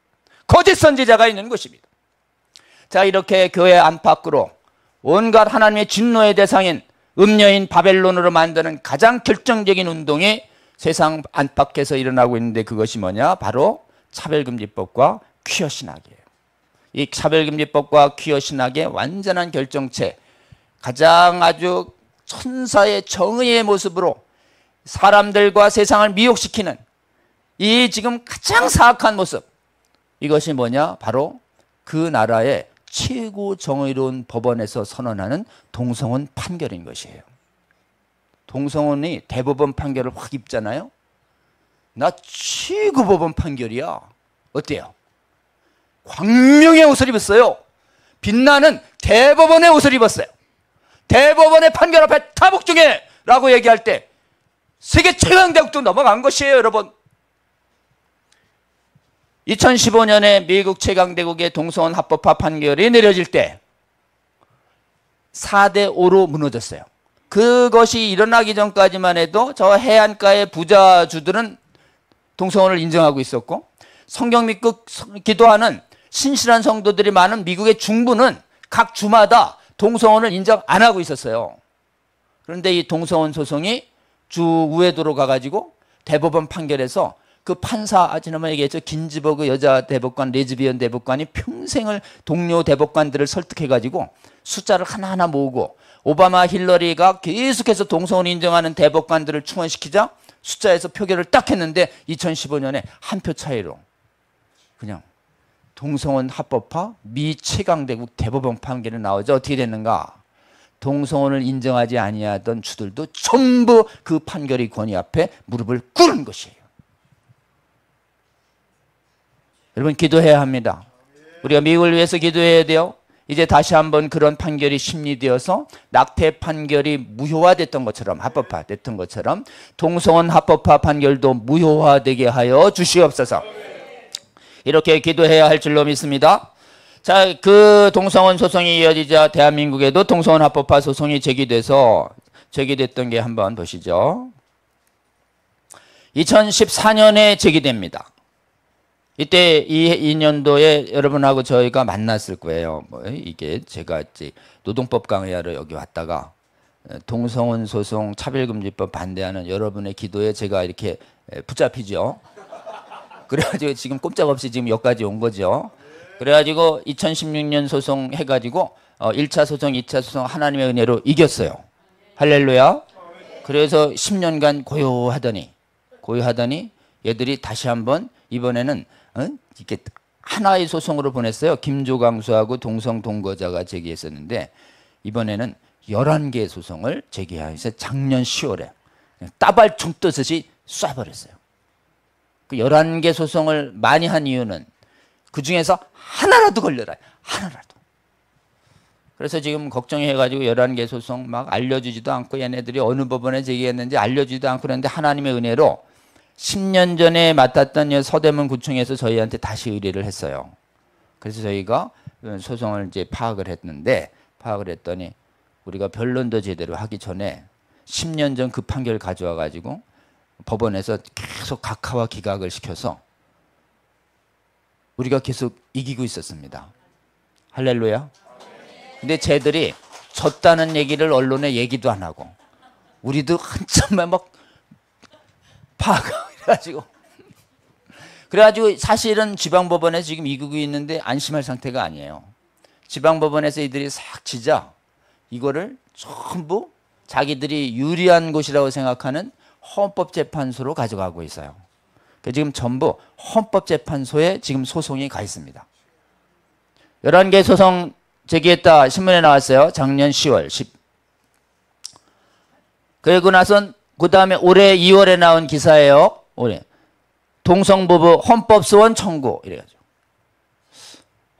거짓 선지자가 있는 곳입니다. 자, 이렇게 교회 안팎으로 온갖 하나님의 진노의 대상인 음녀인 바벨론으로 만드는 가장 결정적인 운동이 세상 안팎에서 일어나고 있는데, 그것이 뭐냐? 바로 차별금지법과 퀴어 신학이에요. 이 차별금지법과 퀴어 신학의 완전한 결정체, 가장 아주 천사의 정의의 모습으로 사람들과 세상을 미혹시키는 이 지금 가장 사악한 모습, 이것이 뭐냐? 바로 그 나라의 최고 정의로운 법원에서 선언하는 동성혼 판결인 것이에요. 동성혼이 대법원 판결을 확 입잖아요. 나 최고 법원 판결이야. 어때요? 광명의 옷을 입었어요. 빛나는 대법원의 옷을 입었어요. 대법원의 판결 앞에 다 복종해 라고 얘기할 때 세계 최강대국도 넘어간 것이에요, 여러분. 2015년에 미국 최강대국의 동성혼 합법화 판결이 내려질 때 4대 5로 무너졌어요. 그것이 일어나기 전까지만 해도 저 해안가의 부자주들은 동성혼을 인정하고 있었고, 성경 믿고 기도하는 신실한 성도들이 많은 미국의 중부는 각 주마다 동성혼을 인정 안 하고 있었어요. 그런데 이 동성혼 소송이 주 우회도로 가가지고 대법원 판결에서 그 판사, 지난번에 얘기했죠. 긴즈버그 여자 대법관, 레즈비언 대법관이 평생을 동료 대법관들을 설득해가지고 숫자를 하나하나 모으고, 오바마 힐러리가 계속해서 동성혼 인정하는 대법관들을 충원시키자 숫자에서 표결을 딱 했는데 2015년에 한 표 차이로 그냥 동성혼 합법화 미 최강대국 대법원 판결이 나오자 어떻게 됐는가? 동성혼을 인정하지 아니하던 주들도 전부 그 판결의 권위 앞에 무릎을 꿇은 것이에요. 여러분, 기도해야 합니다. 우리가 미국을 위해서 기도해야 돼요. 이제 다시 한번 그런 판결이 심리되어서 낙태 판결이 무효화됐던 것처럼, 합법화됐던 것처럼 동성혼 합법화 판결도 무효화되게 하여 주시옵소서. 이렇게 기도해야 할 줄로 믿습니다. 자, 그 동성혼 소송이 이어지자 대한민국에도 동성혼 합법화 소송이 제기됐던 게 한번 보시죠. 2014년에 제기됩니다. 이때 이 년도에 여러분하고 저희가 만났을 거예요. 이게 제가 이제 노동법 강의하러 여기 왔다가 동성혼 소송 차별금지법 반대하는 여러분의 기도에 제가 이렇게 붙잡히죠. 그래가지고 지금 꼼짝없이 지금 여기까지 온 거죠. 그래가지고 2016년 소송 해가지고 1차 소송, 2차 소송 하나님의 은혜로 이겼어요. 할렐루야. 그래서 10년간 고요하더니 얘들이 다시 한번 이번에는 이렇게 하나의 소송으로 보냈어요. 김조강수하고 동성 동거자가 제기했었는데 이번에는 11개의 소송을 제기해서 작년 10월에 따발총 뜨듯이 쏴버렸어요. 그 11개 소송을 많이 한 이유는 그 중에서 하나라도 걸려라. 하나라도. 그래서 지금 걱정해가지고 11개 소송 막 알려주지도 않고 얘네들이 어느 법원에 제기했는지 알려주지도 않고 그랬는데 하나님의 은혜로 10년 전에 맡았던 서대문 구청에서 저희한테 다시 의뢰를 했어요. 그래서 저희가 소송을 이제 파악을 했는데 파악을 했더니 우리가 변론도 제대로 하기 전에 10년 전 그 판결 가져와 가지고 법원에서 계속 각하와 기각을 시켜서 우리가 계속 이기고 있었습니다. 할렐루야. 근데 쟤들이 졌다는 얘기를 언론에 얘기도 안 하고 우리도 한참만 막 파악을 그래가지고 사실은 지방법원에서 지금 이기고 있는데 안심할 상태가 아니에요. 지방법원에서 이들이 싹 지자 이거를 전부 자기들이 유리한 곳이라고 생각하는 헌법재판소로 가져가고 있어요. 지금 전부 헌법재판소에 지금 소송이 가 있습니다. 11개 소송 제기했다 신문에 나왔어요. 작년 10월 10. 그리고 나선 그 다음에 올해 2월에 나온 기사예요. 올해 동성부부 헌법소원 청구 이래가지고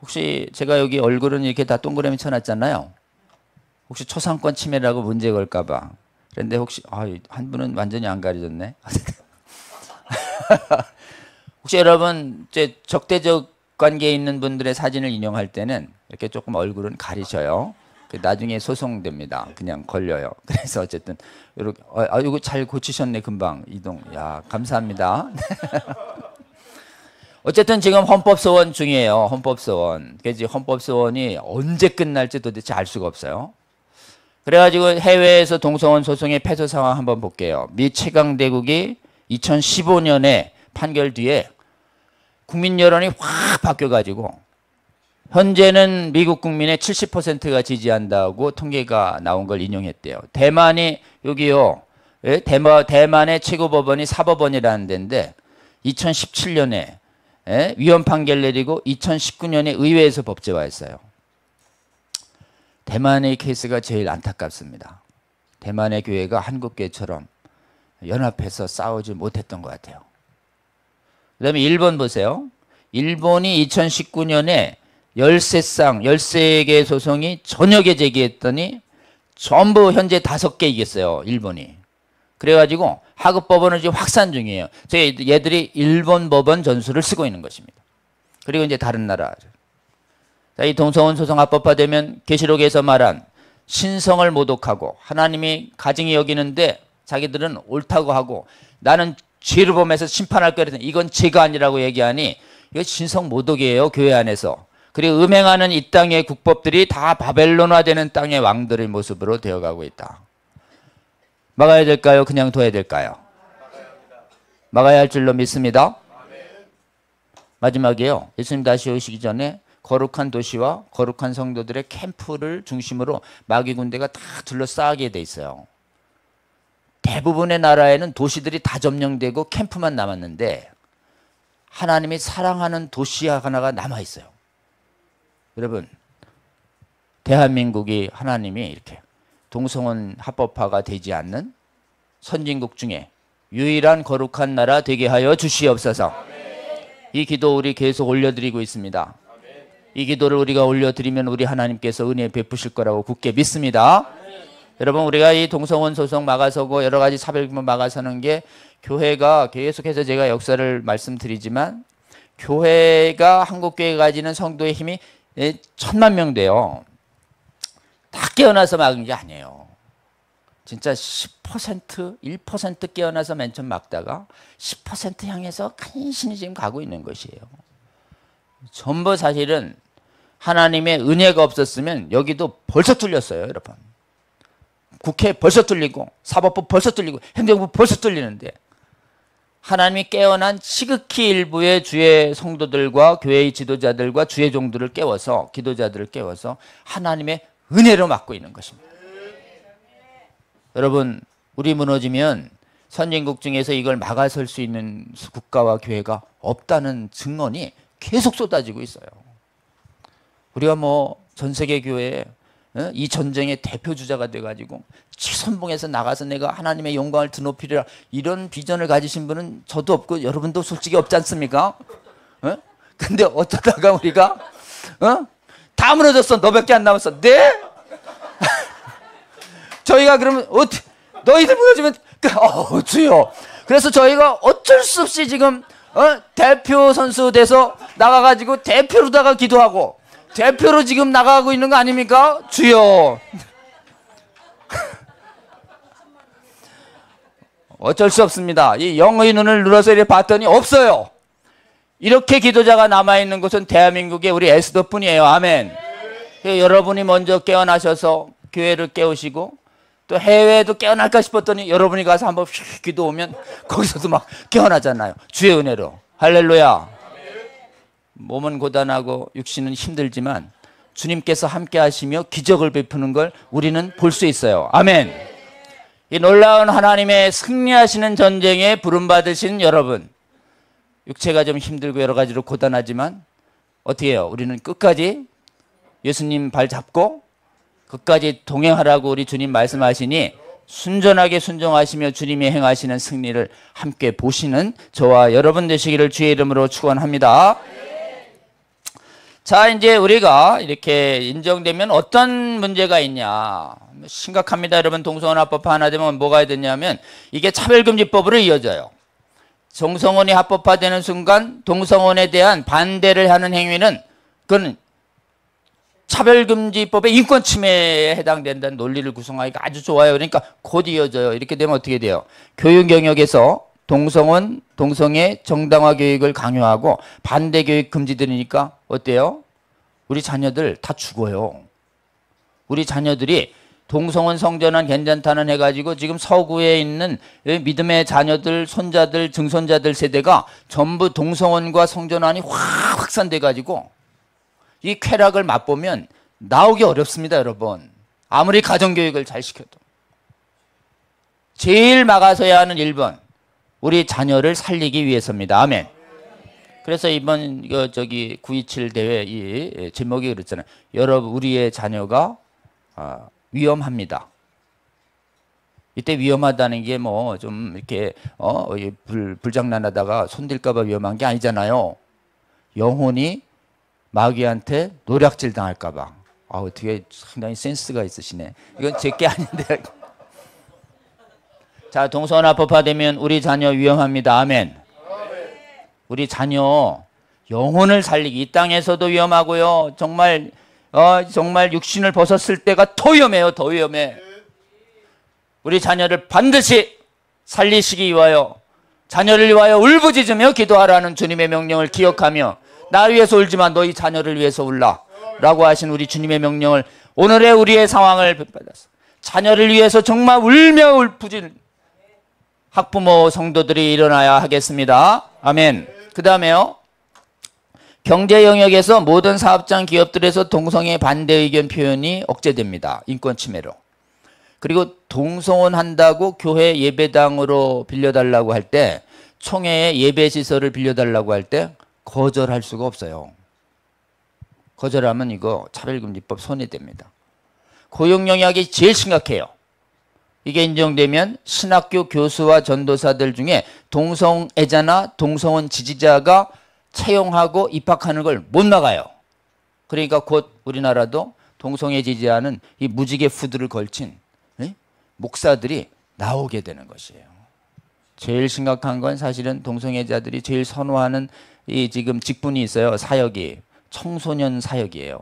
혹시 제가 여기 얼굴은 이렇게 다 동그라미 쳐놨잖아요. 혹시 초상권 침해라고 문제 걸까봐. 그런데 혹시 한 분은 완전히 안 가려졌네. 혹시 여러분 적대적 관계에 있는 분들의 사진을 인용할 때는 이렇게 조금 얼굴은 가리셔요. 나중에 소송됩니다. 그냥 걸려요. 그래서 어쨌든 이렇게 이거 잘 고치셨네 금방 이동. 야 감사합니다. 어쨌든 지금 헌법소원 중이에요. 헌법소원. 그래서 헌법소원이 언제 끝날지 도대체 알 수가 없어요. 그래가지고 해외에서 동성혼 소송의 패소 상황 한번 볼게요. 미 최강대국이 2015년에 판결 뒤에 국민 여론이 확 바뀌어가지고 현재는 미국 국민의 70%가 지지한다고 통계가 나온 걸 인용했대요. 대만이 여기요. 대만의 최고법원이 사법원이라는 데인데 2017년에 위헌 판결 내리고 2019년에 의회에서 법제화했어요. 대만의 케이스가 제일 안타깝습니다. 대만의 교회가 한국 교회처럼 연합해서 싸우지 못했던 것 같아요. 그 다음에 일본 보세요. 일본이 2019년에 13개 소송이 저녁에 제기했더니 전부 현재 5개 이겼어요. 일본이. 그래가지고 하급법원은 지금 확산 중이에요. 얘들이 일본 법원 전술을 쓰고 있는 것입니다. 그리고 이제 다른 나라. 이 동성혼 소송 합법화되면 계시록에서 말한 신성을 모독하고 하나님이 가증히 여기는데 자기들은 옳다고 하고 나는 죄를 범해서 심판할 거라 이건 죄가 아니라고 얘기하니 이거 신성 모독이에요. 교회 안에서. 그리고 음행하는 이 땅의 국법들이 다 바벨론화되는 땅의 왕들의 모습으로 되어가고 있다. 막아야 될까요? 그냥 둬야 될까요? 막아야 할 줄로 믿습니다. 마지막이에요. 예수님 다시 오시기 전에 거룩한 도시와 거룩한 성도들의 캠프를 중심으로 마귀 군대가 다 둘러싸게 돼 있어요. 대부분의 나라에는 도시들이 다 점령되고 캠프만 남았는데 하나님이 사랑하는 도시 하나가 남아 있어요. 여러분, 대한민국이 하나님이 이렇게 동성혼 합법화가 되지 않는 선진국 중에 유일한 거룩한 나라 되게 하여 주시옵소서. 이 기도 우리 계속 올려드리고 있습니다. 이 기도를 우리가 올려드리면 우리 하나님께서 은혜 베푸실 거라고 굳게 믿습니다. 여러분, 우리가 이 동성혼 소송 막아서고 여러 가지 차별금을 막아서는 게 교회가 계속해서 제가 역사를 말씀드리지만 교회가 한국교회가 가지는 성도의 힘이 1000만 명 돼요. 다 깨어나서 막은 게 아니에요. 진짜 10%, 1% 깨어나서 맨 처음 막다가 10% 향해서 간신히 지금 가고 있는 것이에요. 전부 사실은 하나님의 은혜가 없었으면 여기도 벌써 뚫렸어요, 여러분. 국회 벌써 뚫리고 사법부 벌써 뚫리고 행정부 벌써 뚫리는데 하나님이 깨어난 시극히 일부의 주의 성도들과 교회의 지도자들과 주의 종들을 깨워서 기도자들을 깨워서 하나님의 은혜로 막고 있는 것입니다. 여러분, 우리 무너지면 선진국 중에서 이걸 막아설 수 있는 국가와 교회가 없다는 증언이 계속 쏟아지고 있어요. 우리가 뭐 전 세계 교회에 이 전쟁의 대표 주자가 돼가지고 치선봉에서 나가서 내가 하나님의 영광을 드높이리라 이런 비전을 가지신 분은 저도 없고 여러분도 솔직히 없지 않습니까? 근데 어쩌다가 우리가 다 무너졌어. 너밖에 안 남았어. 네? 저희가 그러면 너희들 무너지면 주여. 그래서 저희가 어쩔 수 없이 지금 대표 선수 돼서 나가가지고 대표로다가 기도하고 대표로 지금 나가고 있는 거 아닙니까? 주여. 어쩔 수 없습니다. 이 영의 눈을 눌러서 이렇게 봤더니 없어요. 이렇게 기도자가 남아있는 곳은 대한민국의 우리 에스더뿐이에요. 아멘. 여러분이 먼저 깨어나셔서 교회를 깨우시고 또 해외에도 깨어날까 싶었더니 여러분이 가서 한번 휙 기도 오면 거기서도 막 깨어나잖아요. 주의 은혜로. 할렐루야. 몸은 고단하고 육신은 힘들지만 주님께서 함께 하시며 기적을 베푸는 걸 우리는 볼 수 있어요. 아멘. 이 놀라운 하나님의 승리하시는 전쟁에 부름받으신 여러분, 육체가 좀 힘들고 여러 가지로 고단하지만 어떻게 해요? 우리는 끝까지 예수님 발 잡고 끝까지 동행하라고 우리 주님 말씀하시니 순전하게 순종하시며 주님이 행하시는 승리를 함께 보시는 저와 여러분 되시기를 주의 이름으로 축원합니다. 자, 이제 우리가 이렇게 인정되면 어떤 문제가 있냐. 심각합니다. 여러분, 동성혼 합법화 하나 되면 뭐가 되냐면 이게 차별금지법으로 이어져요. 동성혼이 합법화되는 순간 동성혼에 대한 반대를 하는 행위는 그건 차별금지법의 인권침해에 해당된다는 논리를 구성하기가 아주 좋아요. 그러니까 곧 이어져요. 이렇게 되면 어떻게 돼요? 교육 영역에서 동성혼, 동성애 정당화 교육을 강요하고 반대 교육 금지되니까 어때요? 우리 자녀들 다 죽어요. 우리 자녀들이 동성혼 성전환 괜찮다는 해가지고 지금 서구에 있는 믿음의 자녀들, 손자들, 증손자들 세대가 전부 동성혼과 성전환이 확 확산돼가지고 이 쾌락을 맛보면 나오기 어렵습니다, 여러분. 아무리 가정교육을 잘 시켜도. 제일 막아서야 하는 1번. 우리 자녀를 살리기 위해서입니다. 아멘. 그래서 이번 9.27 대회 이 제목이 그랬잖아요. 여러분, 우리의 자녀가 위험합니다. 이때 위험하다는 게 뭐 좀 이렇게 불장난하다가 손댈까봐 위험한 게 아니잖아요. 영혼이 마귀한테 노략질 당할까봐. 어떻게 상당히 센스가 있으시네. 이건 제 게 아닌데. 자, 동성혼 합법화되면 우리 자녀 위험합니다. 아멘. 우리 자녀 영혼을 살리기 이 땅에서도 위험하고요. 정말 육신을 벗었을 때가 더 위험해요. 더 위험해. 우리 자녀를 반드시 살리시기 위하여 자녀를 위하여 울부짖으며 기도하라는 주님의 명령을 기억하며 나 위해서 울지만 너희 자녀를 위해서 울라 라고 하신 우리 주님의 명령을 오늘의 우리의 상황을 받아서 자녀를 위해서 정말 울며 울부짖는 학부모 성도들이 일어나야 하겠습니다. 아멘. 그 다음에요. 경제 영역에서 모든 사업장 기업들에서 동성애 반대 의견 표현이 억제됩니다. 인권 침해로. 그리고 동성혼 한다고 교회 예배당으로 빌려달라고 할 때 총회의 예배시설을 빌려달라고 할 때 거절할 수가 없어요. 거절하면 이거 차별금지법 손해됩니다. 고용 영역이 제일 심각해요. 이게 인정되면 신학교 교수와 전도사들 중에 동성애자나 동성혼 지지자가 채용하고 입학하는 걸 못 막아요. 그러니까 곧 우리나라도 동성애 지지하는 이 무지개 후드를 걸친 목사들이 나오게 되는 것이에요. 제일 심각한 건 사실은 동성애자들이 제일 선호하는 이 지금 직분이 있어요. 사역이 청소년 사역이에요.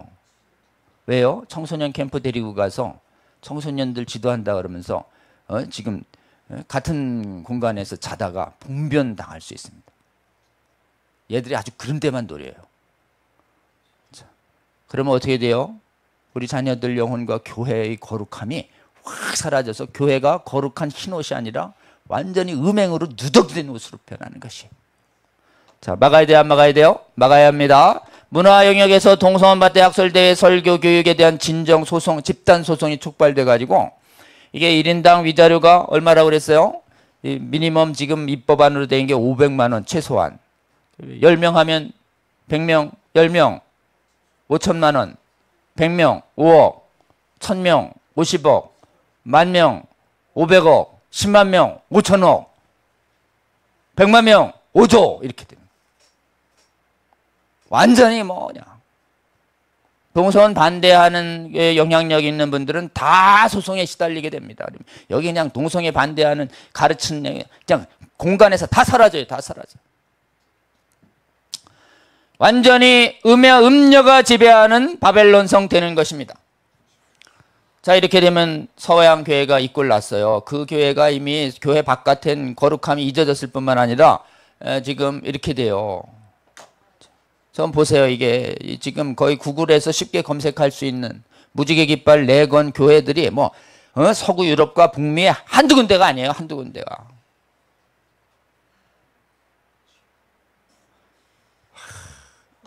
왜요? 청소년 캠프 데리고 가서 청소년들 지도한다 그러면서 지금 같은 공간에서 자다가 봉변 당할 수 있습니다. 얘들이 아주 그런 데만 노려요. 자, 그러면 어떻게 돼요? 우리 자녀들 영혼과 교회의 거룩함이 확 사라져서 교회가 거룩한 흰옷이 아니라 완전히 음행으로 누더기된 옷으로 변하는 것이. 자, 막아야 돼요? 안 막아야 돼요? 막아야 합니다. 문화 영역에서 동성혼 반대 학설대회 설교 교육에 대한 진정 소송, 집단 소송이 촉발돼 가지고 이게 1인당 위자료가 얼마라고 그랬어요? 이 미니멈 지금 입법안으로 된 게 500만 원 최소한. 10명 하면 100명, 10명 5천만 원, 100명 5억, 1000명 50억, 10,000명 500억, 10만 명 5천억, 100만 명 5조 이렇게 됩니다. 완전히 뭐냐. 동서원 반대하는 영향력 있는 분들은 다 소송에 시달리게 됩니다. 여기 그냥 동성애 반대하는 가르치는 그냥 공간에서 다 사라져요. 다 사라져. 완전히 음녀가 지배하는 바벨론성 되는 것입니다. 자, 이렇게 되면 서양 교회가 이꼴 났어요. 그 교회가 이미 교회 바깥엔 거룩함이 잊어졌을 뿐만 아니라 지금 이렇게 돼요. 좀 보세요. 이게 지금 거의 구글에서 쉽게 검색할 수 있는 무지개 깃발 내건 교회들이 뭐 서구 유럽과 북미에 한두 군데가 아니에요. 한두 군데가.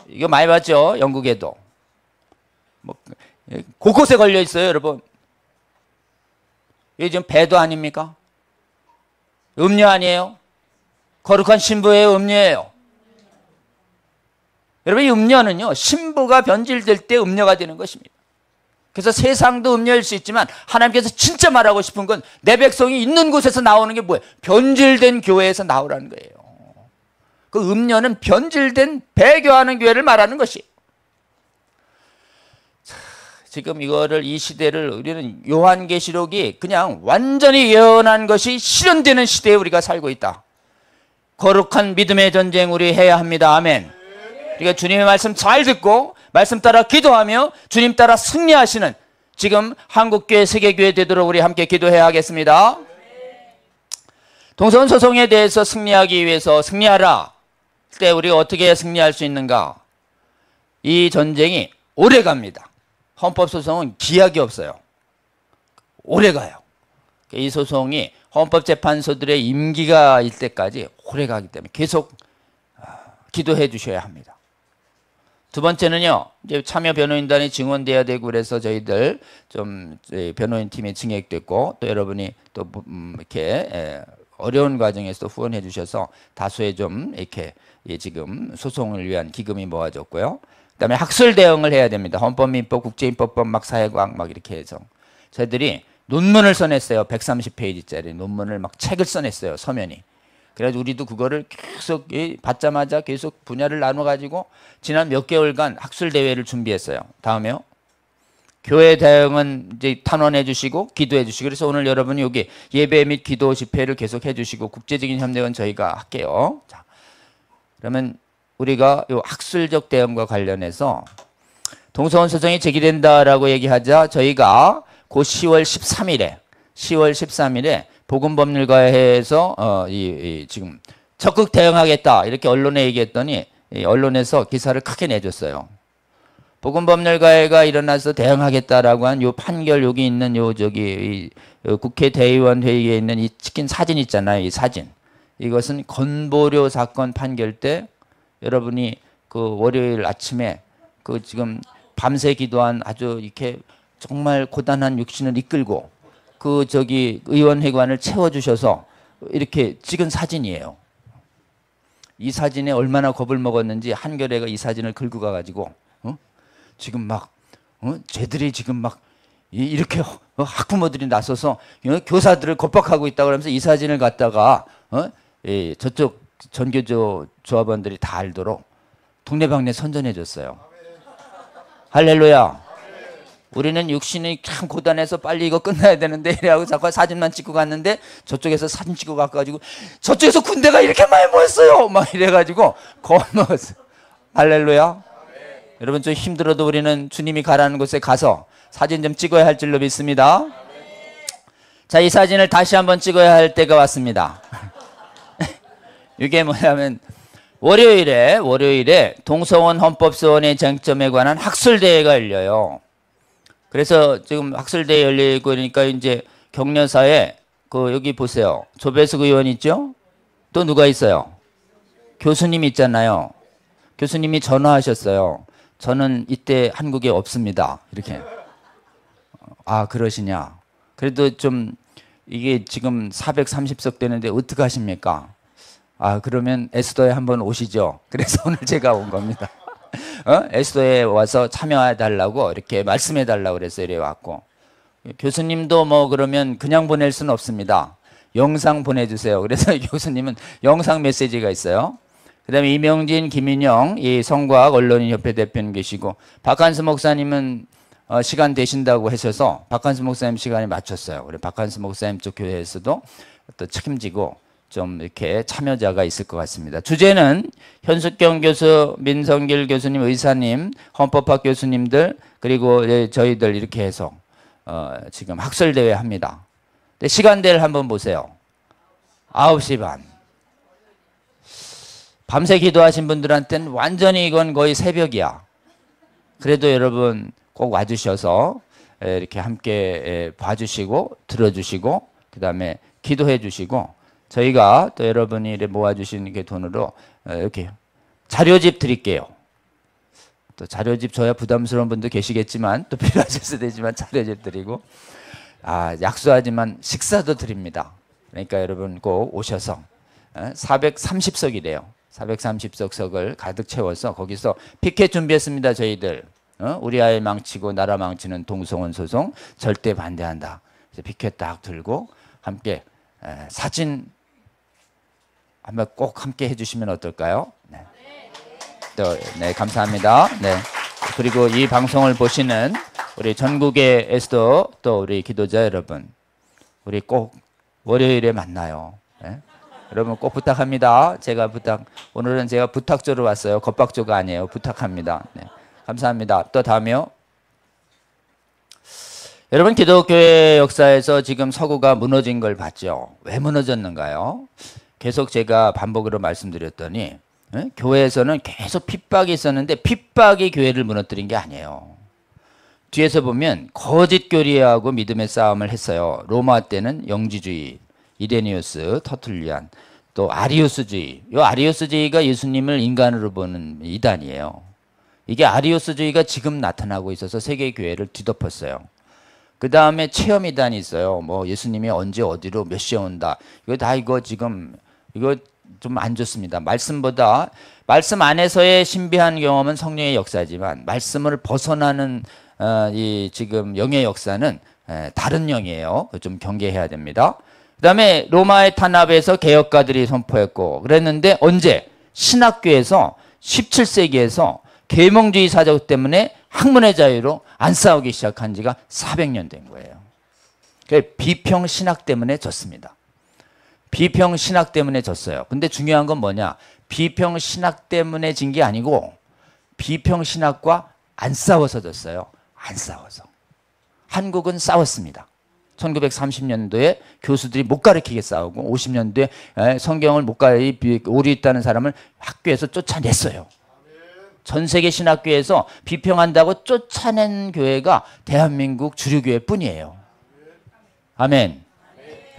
이거 많이 봤죠? 영국에도. 뭐 곳곳에 걸려 있어요, 여러분. 이게 지금 배도 아닙니까? 음녀 아니에요? 거룩한 신부예요, 음녀예요? 여러분, 이 음녀는요, 신부가 변질될 때 음녀가 되는 것입니다. 그래서 세상도 음녀일 수 있지만 하나님께서 진짜 말하고 싶은 건 내 백성이 있는 곳에서 나오는 게 뭐예요? 변질된 교회에서 나오라는 거예요. 그 음녀는 변질된 배교하는 교회를 말하는 것이. 지금 이거를 이 시대를 우리는 요한계시록이 그냥 완전히 예언한 것이 실현되는 시대에 우리가 살고 있다. 거룩한 믿음의 전쟁 우리 해야 합니다. 아멘. 우리가 주님의 말씀 잘 듣고 말씀 따라 기도하며 주님 따라 승리하시는 지금 한국교회 세계교회 되도록 우리 함께 기도해야 하겠습니다. 동서원 소송에 대해서 승리하기 위해서 승리하라. 때 우리가 어떻게 승리할 수 있는가? 이 전쟁이 오래 갑니다. 헌법소송은 기약이 없어요. 오래 가요. 이 소송이 헌법재판소들의 임기가 일 때까지 오래 가기 때문에 계속 기도해 주셔야 합니다. 두 번째는요, 이제 참여 변호인단이 증원돼야 되고 그래서 저희들 좀 변호인 팀이 증액됐고 또 여러분이 또 이렇게 어려운 과정에서 후원해 주셔서 다소의 좀 이렇게 지금 소송을 위한 기금이 모아졌고요. 그다음에 학술 대응을 해야 됩니다. 헌법민법, 국제인법법, 막 사회과학 막 이렇게 해서 저희들이 논문을 써냈어요. 130페이지짜리 논문을 막 책을 써냈어요. 서면이. 그래가지고 우리도 그거를 계속 받자마자 계속 분야를 나눠가지고 지난 몇 개월간 학술 대회를 준비했어요. 다음에요. 교회 대응은 이제 탄원해 주시고 기도해 주시고 그래서 오늘 여러분이 여기 예배 및 기도 집회를 계속 해 주시고 국제적인 협력은 저희가 할게요. 자, 그러면 우리가 요 학술적 대응과 관련해서 동서원 소송이 제기된다라고 얘기하자 저희가 곧 10월 13일에 복음법률가회에서 지금 적극 대응하겠다 이렇게 언론에 얘기했더니 언론에서 기사를 크게 내줬어요. 복음법률가회가 일어나서 대응하겠다라고 한 요 판결 여기 있는 요 국회 대의원 회의에 있는 이 찍힌 사진 있잖아요. 이 사진. 이것은 건보료 사건 판결 때 여러분이 그 월요일 아침에 그 지금 밤새 기도한 아주 이렇게 정말 고단한 육신을 이끌고 그 의원회관을 채워주셔서 이렇게 찍은 사진이에요. 이 사진에 얼마나 겁을 먹었는지 한겨레가 이 사진을 긁고 가가지고 지금 막 쟤들이 지금 막 이렇게 학부모들이 나서서 교사들을 겁박하고 있다 그러면서 이 사진을 갖다가 저쪽 전교조 조합원들이 다 알도록 동네방네 선전해 줬어요. 할렐루야. 우리는 육신이 참 고단해서 빨리 이거 끝나야 되는데 이래하고 자꾸 사진만 찍고 갔는데 저쪽에서 사진 찍고 가가지고 저쪽에서 군대가 이렇게 많이 모였어요 막 이래가지고 겁먹었어요. 할렐루야. 여러분 좀 힘들어도 우리는 주님이 가라는 곳에 가서 사진 좀 찍어야 할 줄로 믿습니다. 자, 이 사진을 다시 한번 찍어야 할 때가 왔습니다. 이게 뭐냐면 월요일에 동서원 헌법소원의 쟁점에 관한 학술대회가 열려요. 그래서 지금 학술대회 열리고 그러니까 이제 격려사에 여기 보세요. 조배숙 의원 있죠? 또 누가 있어요? 교수님 있잖아요. 교수님이 전화하셨어요. 저는 이때 한국에 없습니다. 이렇게. 아, 그러시냐. 그래도 좀 이게 지금 430석 되는데 어떻게 하십니까? 아, 그러면 에스더에 한번 오시죠. 그래서 오늘 제가 온 겁니다. 에스더에 와서 참여해 달라고 이렇게 말씀해 달라고 그래서 이래 왔고 교수님도 뭐 그러면 그냥 보낼 수는 없습니다. 영상 보내주세요. 그래서 교수님은 영상 메시지가 있어요. 그다음에 이명진, 김인영 이 성과학 언론인협회 대표님 계시고 박한수 목사님은 시간 되신다고 하셔서 박한수 목사님 시간에 맞췄어요. 그래 박한수 목사님 쪽 교회에서도 또 책임지고 좀 이렇게 참여자가 있을 것 같습니다. 주제는 현숙경 교수, 민성길 교수님, 의사님, 헌법학 교수님들 그리고 저희들 이렇게 해서 지금 학설대회 합니다. 근데 시간대를 한번 보세요. 9시 반. 밤새 기도하신 분들한테는 완전히 이건 거의 새벽이야. 그래도 여러분 꼭 와주셔서 이렇게 함께 봐주시고 들어주시고 그 다음에 기도해 주시고 저희가 또 여러분이 모아주신 게 돈으로 이렇게 자료집 드릴게요. 또 자료집 줘야 부담스러운 분도 계시겠지만 또 필요하실 수도 있지만 자료집 드리고 약속하지만 식사도 드립니다. 그러니까 여러분 꼭 오셔서 430석이래요. 430석을 가득 채워서 거기서 피켓 준비했습니다. 저희들 우리 아이 망치고 나라 망치는 동성원 소송 절대 반대한다. 그래서 피켓 딱 들고 함께 사진 한번 꼭 함께 해주시면 어떨까요? 네. 네, 감사합니다. 네. 그리고 이 방송을 보시는 우리 전국에서도 또 우리 기도자 여러분, 우리 꼭 월요일에 만나요. 네? 여러분 꼭 부탁합니다. 오늘은 제가 부탁조로 왔어요. 겁박조가 아니에요. 부탁합니다. 네. 감사합니다. 또 다음이요. 여러분 기독교의 역사에서 지금 서구가 무너진 걸 봤죠. 왜 무너졌는가요? 계속 제가 반복으로 말씀드렸더니 교회에서는 계속 핍박이 있었는데 핍박이 교회를 무너뜨린 게 아니에요. 뒤에서 보면 거짓 교리하고 믿음의 싸움을 했어요. 로마 때는 영지주의, 이레니우스, 터툴리안, 또 아리우스주의. 이 아리우스주의가 예수님을 인간으로 보는 이단이에요. 이게 아리우스주의가 지금 나타나고 있어서 세계 교회를 뒤덮었어요. 그 다음에 체험이단이 있어요. 뭐 예수님이 언제 어디로 몇 시에 온다. 이거 지금 좀 안 좋습니다. 말씀 안에서의 신비한 경험은 성령의 역사지만 말씀을 벗어나는 이 지금 영의 역사는 다른 영이에요. 좀 경계해야 됩니다. 그 다음에 로마의 탄압에서 개혁가들이 선포했고 그랬는데 언제? 신학교에서 17세기에서 계몽주의 사적 때문에 학문의 자유로 안 싸우기 시작한 지가 400년 된 거예요. 비평신학 때문에 졌습니다. 비평신학 때문에 졌어요. 근데 중요한 건 뭐냐? 비평신학 때문에 진 게 아니고 비평신학과 안 싸워서 졌어요. 안 싸워서. 한국은 싸웠습니다. 1930년도에 교수들이 못 가르치게 싸우고 50년도에 성경을 못 오류 있다는 사람을 학교에서 쫓아냈어요. 전 세계 신학교에서 비평한다고 쫓아낸 교회가 대한민국 주류교회뿐이에요. 아멘.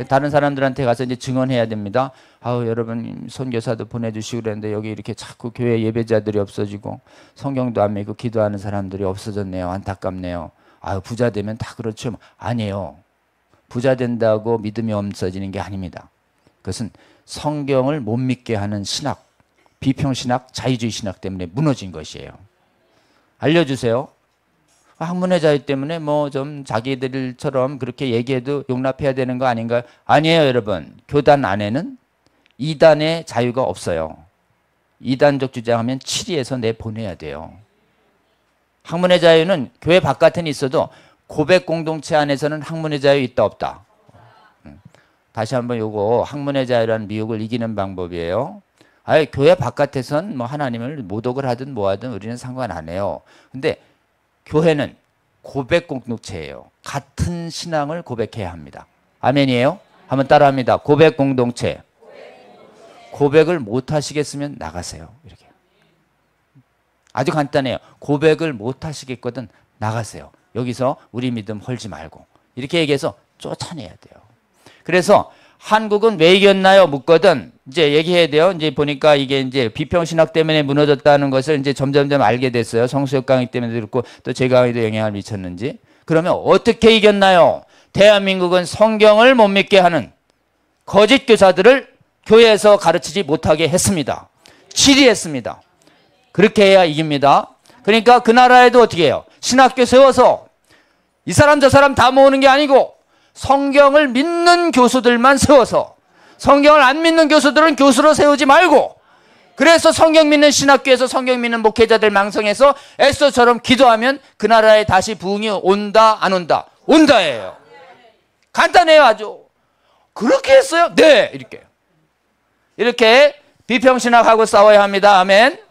다른 사람들한테 가서 이제 증언해야 됩니다. 여러분 선교사도 보내주시고 그랬는데 여기 이렇게 자꾸 교회 예배자들이 없어지고 성경도 안 믿고 기도하는 사람들이 없어졌네요. 안타깝네요. 부자 되면 다 그렇죠. 아니에요. 부자 된다고 믿음이 없어지는 게 아닙니다. 그것은 성경을 못 믿게 하는 신학, 비평신학, 자유주의 신학 때문에 무너진 것이에요. 알려주세요. 학문의 자유 때문에 뭐 좀 자기들처럼 그렇게 얘기해도 용납해야 되는 거 아닌가요? 아니에요, 여러분. 교단 안에는 이단의 자유가 없어요. 이단적 주장하면 치리에서 내보내야 돼요. 학문의 자유는 교회 바깥에는 있어도 고백 공동체 안에서는 학문의 자유 있다 없다. 다시 한번 요거 학문의 자유라는 미혹을 이기는 방법이에요. 교회 바깥에선 뭐 하나님을 모독을 하든 뭐 하든 우리는 상관 안 해요. 근데 교회는 고백 공동체예요. 같은 신앙을 고백해야 합니다. 아멘이에요? 한번 따라합니다. 고백 공동체. 고백을 못 하시겠으면 나가세요. 이렇게. 아주 간단해요. 고백을 못 하시겠거든 나가세요. 여기서 우리 믿음 헐지 말고. 이렇게 얘기해서 쫓아내야 돼요. 그래서 한국은 왜 이겼나요? 묻거든 이제 얘기해야 돼요. 이제 보니까 이게 이제 비평신학 때문에 무너졌다는 것을 이제 점점점 알게 됐어요. 성수역 강의 때문에 그렇고 또 제 강의도 영향을 미쳤는지. 그러면 어떻게 이겼나요? 대한민국은 성경을 못 믿게 하는 거짓 교사들을 교회에서 가르치지 못하게 했습니다. 치리했습니다. 그렇게 해야 이깁니다. 그러니까 그 나라에도 어떻게 해요? 신학교 세워서 이 사람 저 사람 다 모으는 게 아니고 성경을 믿는 교수들만 세워서 성경을 안 믿는 교수들은 교수로 세우지 말고 그래서 성경 믿는 신학교에서 성경 믿는 목회자들 망성해서 에스더처럼 기도하면 그 나라에 다시 부흥이 온다 안 온다? 온다예요. 간단해요 아주. 그렇게 했어요? 네. 이렇게 비평신학하고 싸워야 합니다. 아멘.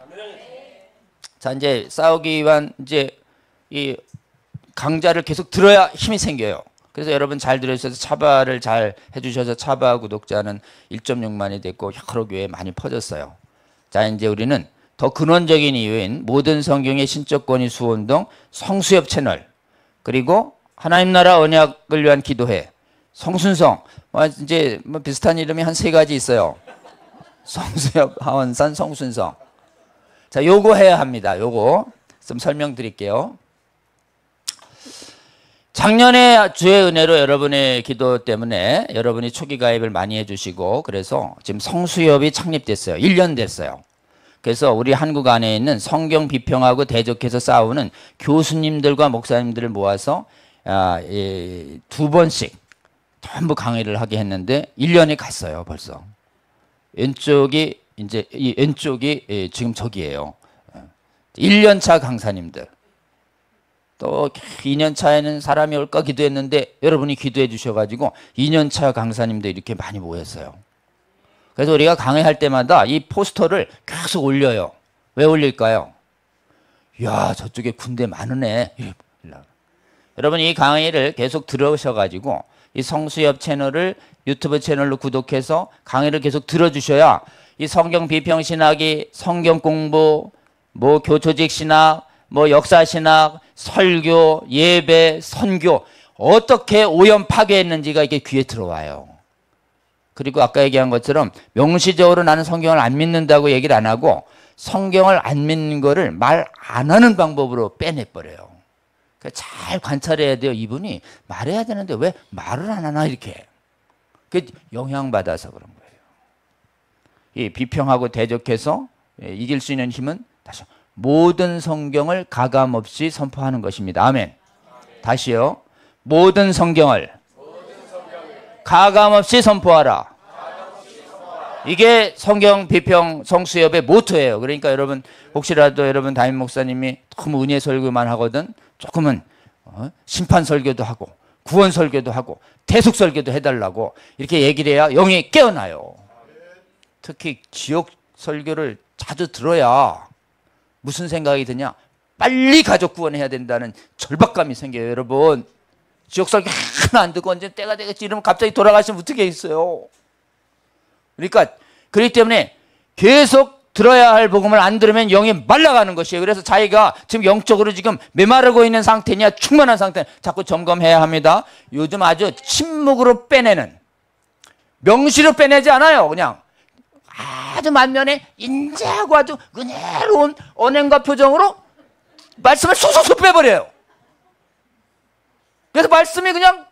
자, 이제 싸우기 위한 이제 이 강좌를 계속 들어야 힘이 생겨요. 그래서 여러분 잘 들으셔서 차바를 잘 해주셔서 차바 구독자는 1.6만이 됐고 여러 교회에 많이 퍼졌어요. 자, 이제 우리는 더 근원적인 이유인 모든 성경의 신적 권위 수운동 성수협 채널, 그리고 하나님 나라 언약을 위한 기도회, 성순성, 이제 뭐 비슷한 이름이 한 3가지 있어요. 성수협, 하원산, 성순성. 자, 요거 해야 합니다. 요거 좀 설명드릴게요. 작년에 주의 은혜로 여러분의 기도 때문에 여러분이 초기 가입을 많이 해주시고 그래서 지금 성수협이 창립됐어요. 1년 됐어요. 그래서 우리 한국 안에 있는 성경 비평하고 대적해서 싸우는 교수님들과 목사님들을 모아서 2번씩 전부 강의를 하게 했는데 1년이 갔어요. 벌써. 왼쪽이 지금 저기예요. 1년차 강사님들. 또 2년 차에는 사람이 올까 기도했는데 여러분이 기도해 주셔가지고 2년 차 강사님도 이렇게 많이 모였어요. 그래서 우리가 강의할 때마다 이 포스터를 계속 올려요. 왜 올릴까요? 야, 저쪽에 군대 많으네. 여러분 이 강의를 계속 들으셔가지고 이 성수협 채널을 유튜브 채널로 구독해서 강의를 계속 들어주셔야 이 성경 비평 신학이 성경 공부, 뭐 교조직 신학, 뭐 역사 신학, 설교, 예배, 선교 어떻게 오염 파괴했는지가 이게 귀에 들어와요. 그리고 아까 얘기한 것처럼 명시적으로 나는 성경을 안 믿는다고 얘기를 안 하고 성경을 안 믿는 거를 말 안 하는 방법으로 빼내버려요. 그러니까 잘 관찰해야 돼요. 이분이 말해야 되는데 왜 말을 안 하나 이렇게. 그 영향받아서 그런 거예요. 이 비평하고 대적해서 이길 수 있는 힘은 다시 모든 성경을 가감없이 선포하는 것입니다. 아멘. 다시요. 모든 성경을 가감없이 선포하라. 이게 성경 비평 성수협의 모토예요. 그러니까 여러분 혹시라도 여러분 담임 목사님이 너무 은혜 설교만 하거든 조금은 심판 설교도 하고 구원 설교도 하고 대속 설교도 해달라고 이렇게 얘기를 해야 영이 깨어나요. 특히 지옥 설교를 자주 들어야 무슨 생각이 드냐? 빨리 가족 구원해야 된다는 절박감이 생겨요. 여러분 지옥 설교 하나 안 듣고 언제 때가 되겠지 이러면 갑자기 돌아가시면 어떻게 있어요? 그러니까 그렇기 때문에 계속 들어야 할 복음을 안 들으면 영이 말라가는 것이에요. 그래서 자기가 지금 영적으로 지금 메마르고 있는 상태냐 충만한 상태 자꾸 점검해야 합니다. 요즘 아주 침묵으로 빼내는 명시로 빼내지 않아요. 그냥 아주 만면에 인자하고 아주 은혜로운 언행과 표정으로 말씀을 쏙쏙쏙 빼버려요. 그래서 말씀이 그냥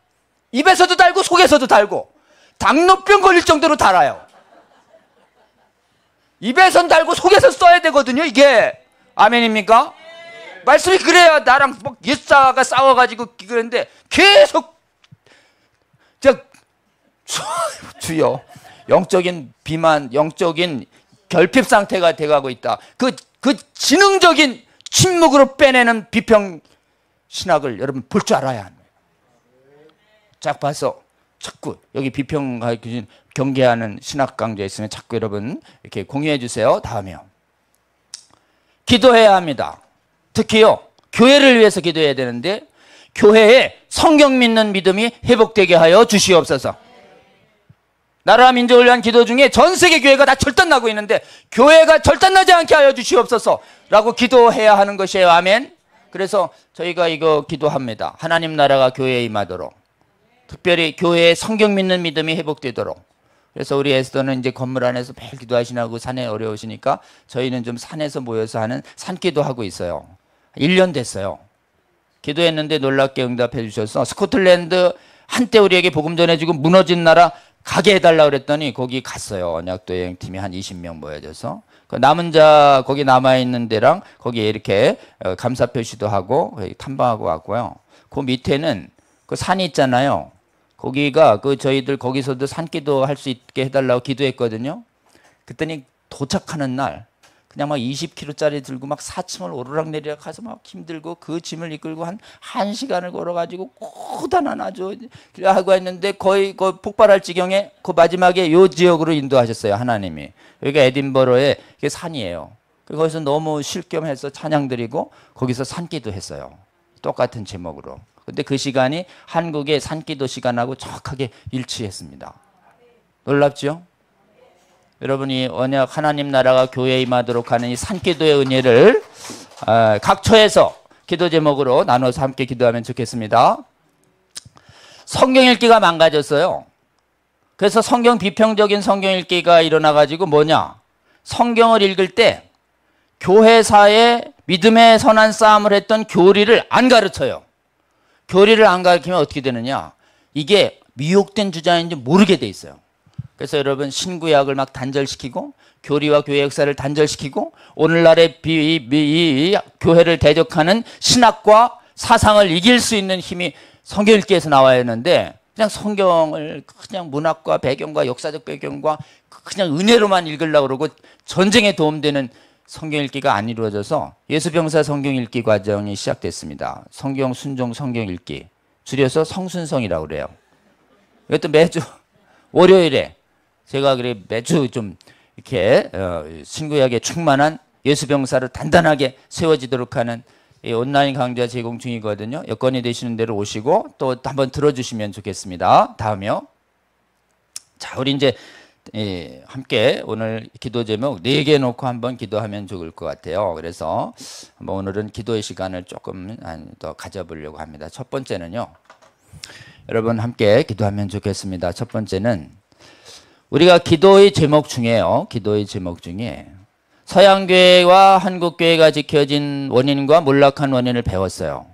입에서도 달고 속에서도 달고 당뇨병 걸릴 정도로 달아요. 입에선 달고 속에서 써야 되거든요. 이게 아멘입니까? 말씀이 그래야 나랑 막 옛사가 싸워가지고 그랬는데 계속 주여 영적인 비만, 영적인 결핍 상태가 돼가고 있다. 그 지능적인 침묵으로 빼내는 비평 신학을 여러분 볼 줄 알아야 합니다. 쫙 봐서 자꾸 여기 비평 경계하는 신학 강좌 있으면 자꾸 여러분 이렇게 공유해 주세요. 다음에요. 기도해야 합니다. 특히요 교회를 위해서 기도해야 되는데 교회에 성경 믿는 믿음이 회복되게 하여 주시옵소서. 나라 민족을 위한 기도 중에 전 세계 교회가 다 절단나고 있는데 교회가 절단나지 않게 하여 주시옵소서 라고 기도해야 하는 것이에요. 아멘. 그래서 저희가 이거 기도합니다. 하나님 나라가 교회에 임하도록 특별히 교회에 성경 믿는 믿음이 회복되도록. 그래서 우리 에스더는 이제 건물 안에서 매일 기도하시나고 산에 어려우시니까 저희는 좀 산에서 모여서 하는 산기도 하고 있어요. 1년 됐어요. 기도했는데 놀랍게 응답해 주셔서 스코틀랜드 한때 우리에게 복음 전해주고 무너진 나라 가게 해달라고 그랬더니 거기 갔어요. 언약도 여행팀이 한 20명 모여져서 그 남은 자 거기 남아있는 데랑 거기에 이렇게 감사 표시도 하고 탐방하고 왔고요. 그 밑에는 그 산이 있잖아요. 거기가 그 저희들 거기서도 산기도 할 수 있게 해달라고 기도했거든요. 그랬더니 도착하는 날 그냥 막 20kg짜리 들고 막 4층을 오르락내리락 가서 막 힘들고 그 짐을 이끌고 한 1시간을 걸어가지고 고단한 아주 하고 했는데 거의 폭발할 지경에 그 마지막에 요 지역으로 인도하셨어요. 하나님이. 여기가 에딘버러의 산이에요. 거기서 너무 쉴 겸 해서 찬양 드리고 거기서 산기도 했어요. 똑같은 제목으로. 근데 그 시간이 한국의 산기도 시간하고 정확하게 일치했습니다. 놀랍죠? 여러분이 언약 하나님 나라가 교회에 임하도록 하는 이 산기도의 은혜를 각 처에서 기도 제목으로 나눠서 함께 기도하면 좋겠습니다. 성경 읽기가 망가졌어요. 그래서 성경 비평적인 성경 읽기가 일어나가지고 뭐냐? 성경을 읽을 때 교회사에 믿음의 선한 싸움을 했던 교리를 안 가르쳐요. 교리를 안 가르치면 어떻게 되느냐? 이게 미혹된 주장인지 모르게 돼 있어요. 그래서 여러분 신구약을 막 단절시키고 교리와 교회 역사를 단절시키고 오늘날의 이 교회를 대적하는 신학과 사상을 이길 수 있는 힘이 성경 읽기에서 나와야 하는데 그냥 성경을 그냥 문학과 배경과 역사적 배경과 그냥 은혜로만 읽으려고 그러고 전쟁에 도움되는 성경 읽기가 안 이루어져서 예수병사 성경 읽기 과정이 시작됐습니다. 성경 순종 성경 읽기 줄여서 성순성이라고 그래요. 이것도 매주 월요일에 제가 그래 매주 좀 이렇게 신구약에 충만한 예수병사를 단단하게 세워지도록 하는 이 온라인 강좌 제공 중이거든요. 여건이 되시는 대로 오시고 또 한번 들어주시면 좋겠습니다. 다음이요. 자, 우리 이제 함께 오늘 기도 제목 4개 놓고 한번 기도하면 좋을 것 같아요. 그래서 오늘은 기도의 시간을 조금 더 가져보려고 합니다. 첫 번째는요. 여러분 함께 기도하면 좋겠습니다. 첫 번째는 우리가 기도의 제목 중에요. 기도의 제목 중에 서양교회와 한국교회가 지켜진 원인과 몰락한 원인을 배웠어요.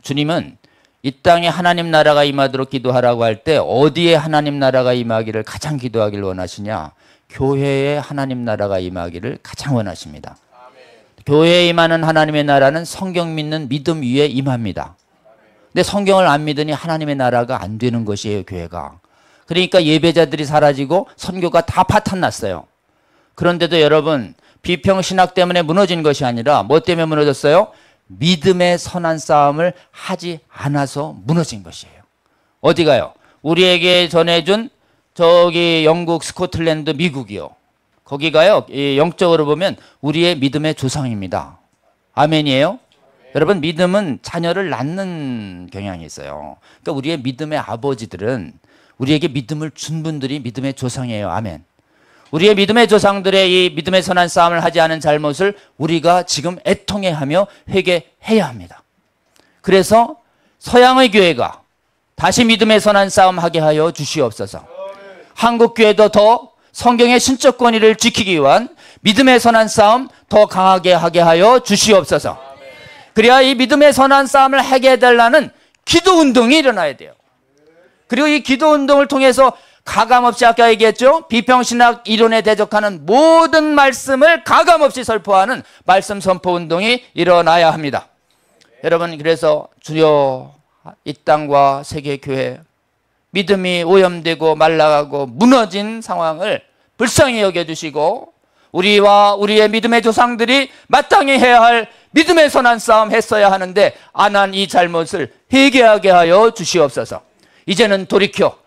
주님은 이 땅에 하나님 나라가 임하도록 기도하라고 할 때 어디에 하나님 나라가 임하기를 가장 기도하기를 원하시냐? 교회에 하나님 나라가 임하기를 가장 원하십니다. 아멘. 교회에 임하는 하나님의 나라는 성경 믿는 믿음 위에 임합니다. 근데 성경을 안 믿으니 하나님의 나라가 안 되는 것이에요. 교회가. 그러니까 예배자들이 사라지고 선교가 다 파탄났어요. 그런데도 여러분 비평신학 때문에 무너진 것이 아니라 뭐 때문에 무너졌어요? 믿음의 선한 싸움을 하지 않아서 무너진 것이에요. 어디가요? 우리에게 전해준 저기 영국, 스코틀랜드, 미국이요. 거기가요. 영적으로 보면 우리의 믿음의 조상입니다. 아멘이에요? 여러분 믿음은 자녀를 낳는 경향이 있어요. 그러니까 우리의 믿음의 아버지들은 우리에게 믿음을 준 분들이 믿음의 조상이에요. 아멘. 우리의 믿음의 조상들의 이 믿음의 선한 싸움을 하지 않은 잘못을 우리가 지금 애통해하며 회개해야 합니다. 그래서 서양의 교회가 다시 믿음의 선한 싸움 하게 하여 주시옵소서. 한국교회도 더 성경의 신적 권위를 지키기 위한 믿음의 선한 싸움 더 강하게 하게 하여 주시옵소서. 그래야 이 믿음의 선한 싸움을 하게 해달라는 기도운동이 일어나야 돼요. 그리고 이 기도운동을 통해서 가감없이 아까 얘기했죠. 비평신학 이론에 대적하는 모든 말씀을 가감없이 설포하는 말씀 선포 운동이 일어나야 합니다. 여러분 그래서 주여 이 땅과 세계교회 믿음이 오염되고 말라가고 무너진 상황을 불쌍히 여겨주시고 우리와 우리의 믿음의 조상들이 마땅히 해야 할 믿음의 선한 싸움 했어야 하는데 안 한 이 잘못을 회개하게 하여 주시옵소서. 이제는 돌이켜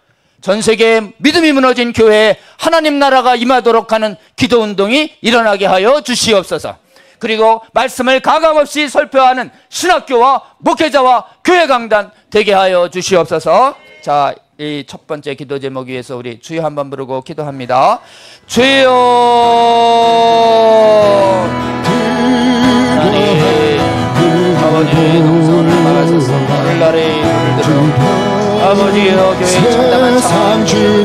전 세계에 믿음이 무너진 교회에 하나님 나라가 임하도록 하는 기도운동이 일어나게 하여 주시옵소서. 그리고 말씀을 가감없이 설교하는 신학교와 목회자와 교회 강단 되게 하여 주시옵소서. 자, 이 첫 번째 기도 제목 위해서 우리 주여 한번 부르고 기도합니다. 주여 하나님 아버지 동성을 막아서서 오늘날의 일들을 아버지여 교회 참담한 상황 주여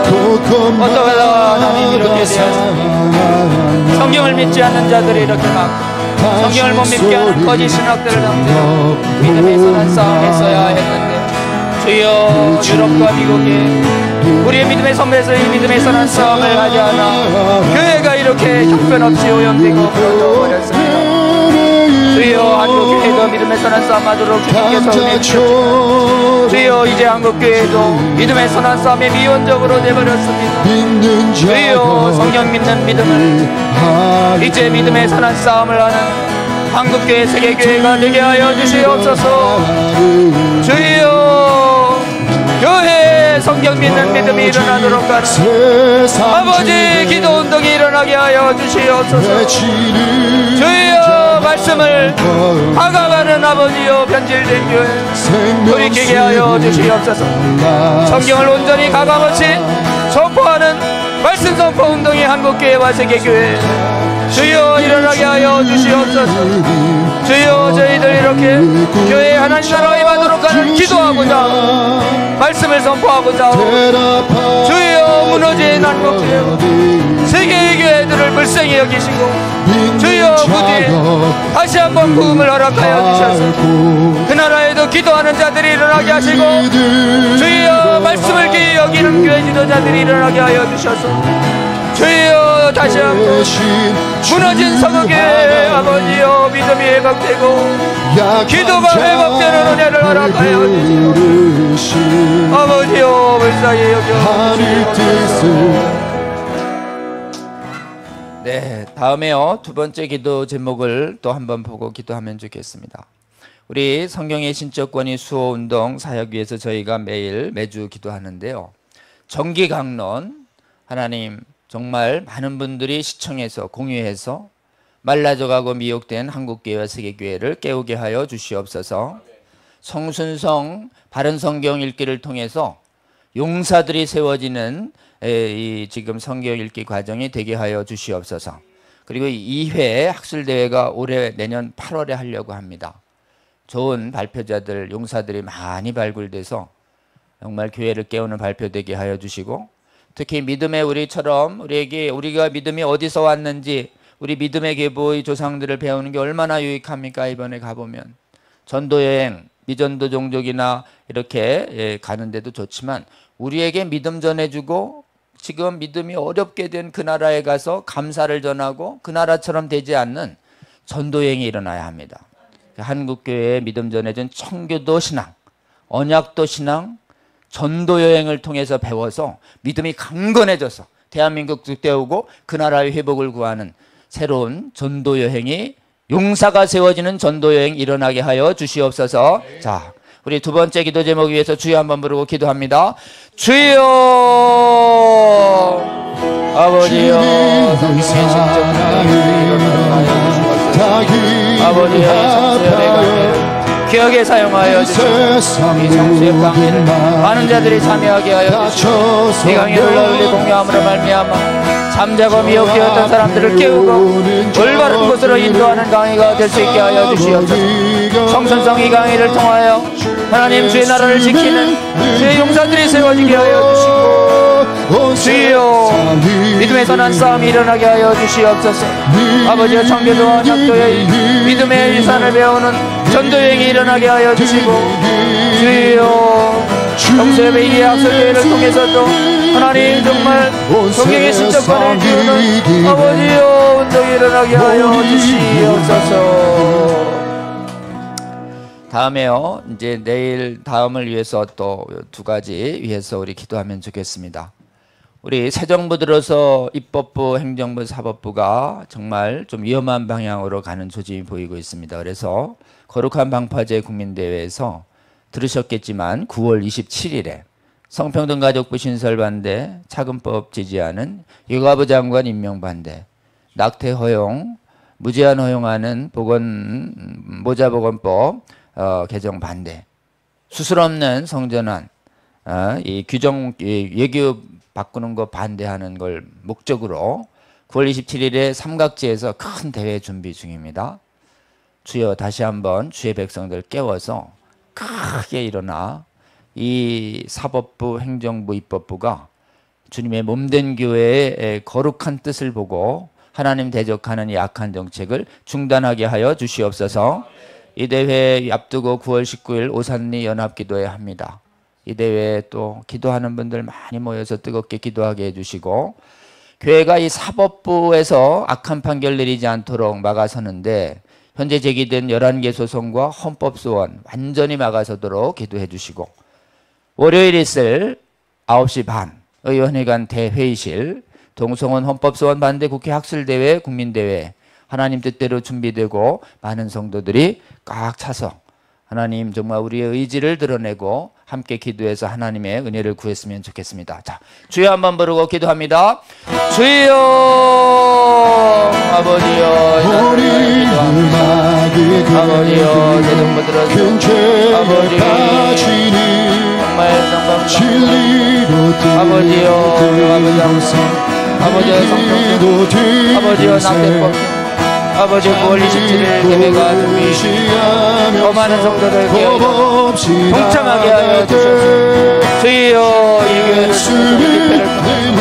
어떠하다가 하나님 이렇게 되었습니다. 성경을 믿지 않는 자들이 이렇게 막 성경을 못 믿게 하는 거짓 신학들을 상대로 믿음의 선한 싸움 했어야 했는데 주여 유럽과 미국에 우리의 믿음의 선배에서 이 믿음의 선한 싸움을 하지 않아 교회가 이렇게 형편없이 오염되고 무너져 버렸습니다. 주여 한국교회도 믿음의 선한 싸움하도록 주님께서 은혜 주셨지만 주여 이제 한국교회도 믿음의 선한 싸움에 미온적으로 내버렸습니다. 주여 성령 믿는 믿음을 이제 믿음의 선한 싸움을 하는 한국교회 세계교회가 되게 하여 주시옵소서. 주여 교회에 성경 믿는 믿음이 일어나도록 하는 아버지 기도운동이 일어나게 하여 주시옵소서. 주여 말씀을 다가가는 아버지여 변질된 교회 돌이키게 하여 주시옵소서. 성경을 온전히 가감없이 선포하는 말씀 선포 운동이 한국교회와 세계교회 주여 일어나게 하여 주시옵소서. 주여 저희들 이렇게 교회 하나님 나라가 임하도록 하는 기도하고자 말씀을 선포하고자 주여 무너진 한국교회 세계의 교회들을 불쌍히 여기시고 주여 부디 다시 한번 부흥을 허락하여 주셔서 그 나라에도 기도하는 자들이 일어나게 하시고 주여 말씀을 귀히 여기는 교회 지도자들이 일어나게 하여 주셔서 주여 다시 한번 무너진 서구교회 아버지여 믿음이 회복되고 기도가 회복되는 은혜를 허락하여 주시옵소서. 아버지여 불쌍히 여겨주시옵소서. 네, 다음에요 두 번째 기도 제목을 또 한번 보고 기도하면 좋겠습니다. 우리 성경의 신적권위 수호운동 사역위에서 저희가 매주 기도하는데요, 정기강론 하나님 정말 많은 분들이 시청해서 공유해서 말라져가고 미혹된 한국교회와 세계교회를 깨우게 하여 주시옵소서. 성순성 바른 성경 읽기를 통해서 용사들이 세워지는 이 지금 성경 읽기 과정이 되게 하여 주시옵소서. 그리고 2회 학술대회가 올해 내년 8월에 하려고 합니다. 좋은 발표자들 용사들이 많이 발굴돼서 정말 교회를 깨우는 발표되게 하여 주시고, 특히 믿음의 우리처럼 우리가 믿음이 어디서 왔는지 우리 믿음의 계보의 조상들을 배우는 게 얼마나 유익합니까? 이번에 가보면 전도여행 미전도 종족이나 이렇게 가는데도 좋지만 우리에게 믿음 전해주고 지금 믿음이 어렵게 된 그 나라에 가서 감사를 전하고 그 나라처럼 되지 않는 전도여행이 일어나야 합니다. 한국교회에 믿음 전해준 청교도 신앙, 언약도 신앙, 전도여행을 통해서 배워서 믿음이 강건해져서 대한민국도 때우고 그 나라의 회복을 구하는 새로운 전도여행이 용사가 세워지는 전도여행 일어나게 하여 주시옵소서. 자, 우리 두 번째 기도 제목 위해서 주여 한번 부르고 기도합니다. 주여 아버지여 성령의 신적권위를 아버지여 성수의 강의를 기억에 사용하여 주시고 이 성수의 강의를 많은 자들이 참여하게 하여 주시고 이 강의를 널리 공유함으로 말미암아 잠자고 미혹되었던 사람들을 깨우고 올바른 곳으로 인도하는 강의가 될 수 있게 하여 주시옵소서. 성순성 이 강의를 통하여 하나님 주의 나라를 지키는 주의 용사들이 세워지게 하여 주시고 주여 믿음의 선한 싸움이 일어나게 하여 주시옵소서. 아버지의 청교도와 언약도의 믿음의 유산을 배우는 전도여행이 일어나게 하여 주시고 주여 평소의 이 학술대회를 통해서도 하나님 정말 성경의 신적권을 키우는 아버지여 운동이 일어나게 하여 주시옵소서. 다음에요 이제 내일 다음을 위해서 또 두 가지 위해서 우리 기도하면 좋겠습니다. 우리 새 정부 들어서 입법부, 행정부, 사법부가 정말 좀 위험한 방향으로 가는 조짐이 보이고 있습니다. 그래서 거룩한 방파제 국민대회에서 들으셨겠지만 9월 27일에 성평등가족부 신설 반대, 차근법 지지하는 유가부 장관 임명 반대, 낙태 허용, 무제한 허용하는 모자보건법 개정 반대, 수술 없는 성전환, 이 규정 예규 바꾸는 거 반대하는 걸 목적으로 9월 27일에 삼각지에서 큰 대회 준비 중입니다. 주여 다시 한번 주의 백성들 깨워서 크게 일어나 이 사법부, 행정부, 입법부가 주님의 몸된 교회의 거룩한 뜻을 보고 하나님 대적하는 이 악한 정책을 중단하게 하여 주시옵소서. 이 대회 앞두고 9월 19일 오산리 연합기도회 합니다. 이 대회에 또 기도하는 분들 많이 모여서 뜨겁게 기도하게 해주시고, 교회가 이 사법부에서 악한 판결 내리지 않도록 막아서는데 현재 제기된 11개 소송과 헌법소원 완전히 막아서도록 기도해 주시고, 월요일 있을 9시 반 의원회관 대회의실 동성원 헌법소원 반대 국회 학술대회 국민대회 하나님 뜻대로 준비되고 많은 성도들이 꽉 차서 하나님 정말 우리의 의지를 드러내고 함께 기도해서 하나님의 은혜를 구했으면 좋겠습니다. 자, 주여 한번 부르고 기도합니다. 주여 아버지여 아버지여 내 정부 들어주시고 아버지 정말 영광 아버지여 아버지여 성령 아버지여 낙대법 아버지 9월 27일 예배가 준비 더 많은 성도들께 동참하게 하여 주시옵소서. 주여 이 교회를 집회를 통해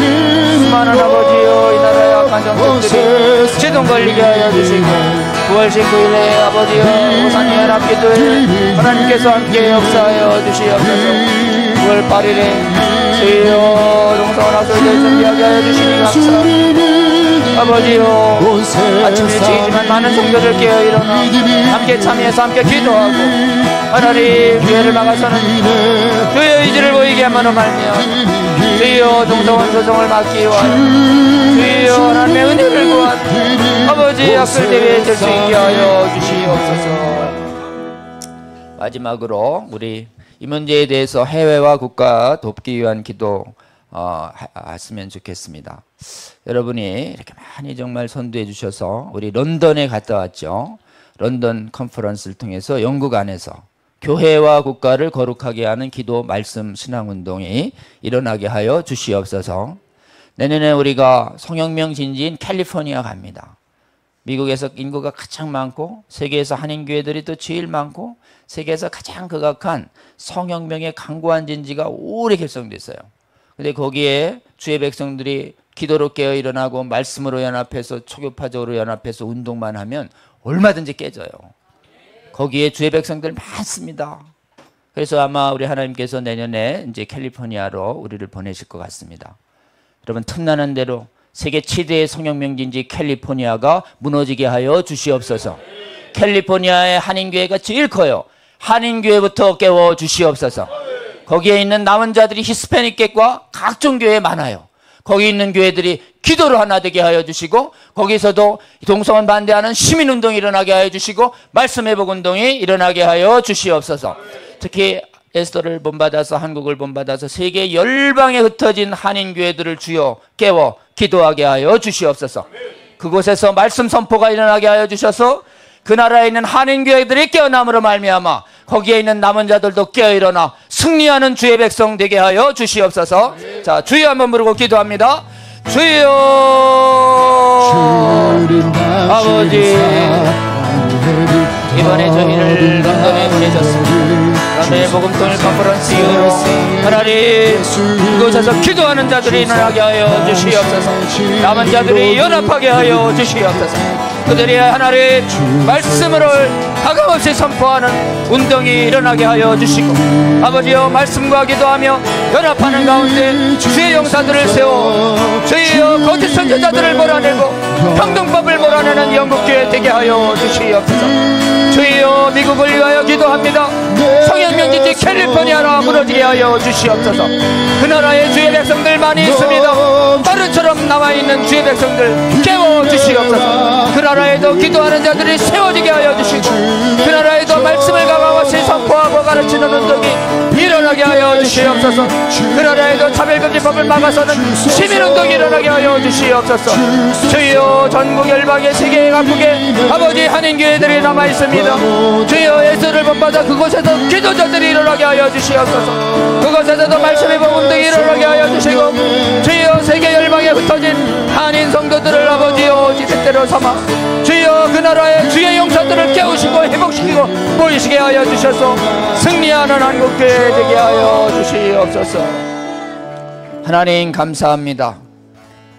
수많은 아버지여 이 나라의 악한 정책들이 시동 걸리게 하여 주시고 9월 19일에 아버지여 우산이 연합기도에 하나님께서 함께 역사하여 주시옵소서. 9월 8일에 주여 동성원 학술대회 준비하게 하여 주시니 감사합니다. 아버지요 아침 일찍이지만 많은 성도들 깨어 일어나 함께 참여해서 함께 기도하고 하나님 교회를 막아서는 주의 의지를 보이게 함으로 말미암아 주여 동성원 소송을 막기 위하여 주여 하나님의 은혜를 구하는 아버지 학술대회에 될 수 있게 하여 주시옵소서. 마지막으로 우리 이 문제에 대해서 해외와 국가 돕기 위한 기도 했으면 좋겠습니다. 여러분이 이렇게 많이 정말 선두해 주셔서 우리 런던에 갔다 왔죠. 런던 컨퍼런스를 통해서 영국 안에서 교회와 국가를 거룩하게 하는 기도 말씀 신앙운동이 일어나게 하여 주시옵소서. 내년에 우리가 성혁명 진지인 캘리포니아 갑니다. 미국에서 인구가 가장 많고 세계에서 한인교회들이 또 제일 많고 세계에서 가장 극악한 성혁명의 강고한 진지가 오래 결성됐어요. 근데 거기에 주의 백성들이 기도로 깨어 일어나고 말씀으로 연합해서 초교파적으로 연합해서 운동만 하면 얼마든지 깨져요. 거기에 주의 백성들 많습니다. 그래서 아마 우리 하나님께서 내년에 이제 캘리포니아로 우리를 보내실 것 같습니다. 여러분 틈나는 대로 세계 최대의 성혁명진지 캘리포니아가 무너지게 하여 주시옵소서. 캘리포니아의 한인교회가 제일 커요. 한인교회부터 깨워 주시옵소서. 거기에 있는 남은 자들이 히스패닉계과 각종 교회 많아요. 거기 있는 교회들이 기도로 하나 되게 하여 주시고 거기서도 동성원 반대하는 시민운동이 일어나게 하여 주시고 말씀회복 운동이 일어나게 하여 주시옵소서. 특히 에스더를 본받아서 한국을 본받아서 세계 열방에 흩어진 한인교회들을 주여 깨워 기도하게 하여 주시옵소서. 그곳에서 말씀 선포가 일어나게 하여 주셔서 그 나라에 있는 한인교회들이 깨어남으로 말미암아 거기에 있는 남은 자들도 깨어일어나 승리하는 주의 백성 되게 하여 주시옵소서. 자, 주여 한번 부르고 기도합니다. 주여 아버지 이번에 저희를 런던에 보내셨습니다. 런던의 복음통일 컨퍼런스 이후로 하나님 그곳에서 기도하는 자들이 일어나게 하여 주시옵소서. 남은 자들이 연합하게 하여 주시옵소서. 그들이 하나님 말씀을 가감없이 선포하는 운동이 일어나게 하여 주시고 아버지여 말씀과 기도하며 연합하는 가운데 주의 용사들을 세워 주여 거짓 선지자들을 몰아내고 평등법을 몰아내는 영국교회 되게 하여 주시옵소서. 주여 미국을 위하여 기도합니다. 성혁명진지 캘리포니아라 무너지게 하여 주시옵소서. 그 나라에 주의 백성들 많이 있습니다. 바르처럼 남아있는 주의 백성들 깨워 주시옵소서. 그 나라에도 기도하는 자들이 세워지게 하여 주시고 그 나라에도 말씀을 가감없이 선포하고 가르치는 운동이 일어나게 하여 주시옵소서. 그 나라에도 차별금지법을 막아서는 시민운동이 일어나게 하여 주시옵소서. 주여 전국 열방의 세계 각국에 아버지 한인교회들이 남아있습니다. 주여 예수를 본받아 그곳에서 기도자들이 일어나게 하여 주시옵소서. 그곳에서도 말씀의 복음들이 일어나게 하여 주시고 주여 세계 열방에 흩어진 한인 성도들을 아버지여 지식대로 삼아 주여 그 나라의 주의 용사들을 깨우시고 회복시키고 모이시게 하여 주셔서 승리하는 한국교회 되게 하여 주시옵소서. 하나님 감사합니다.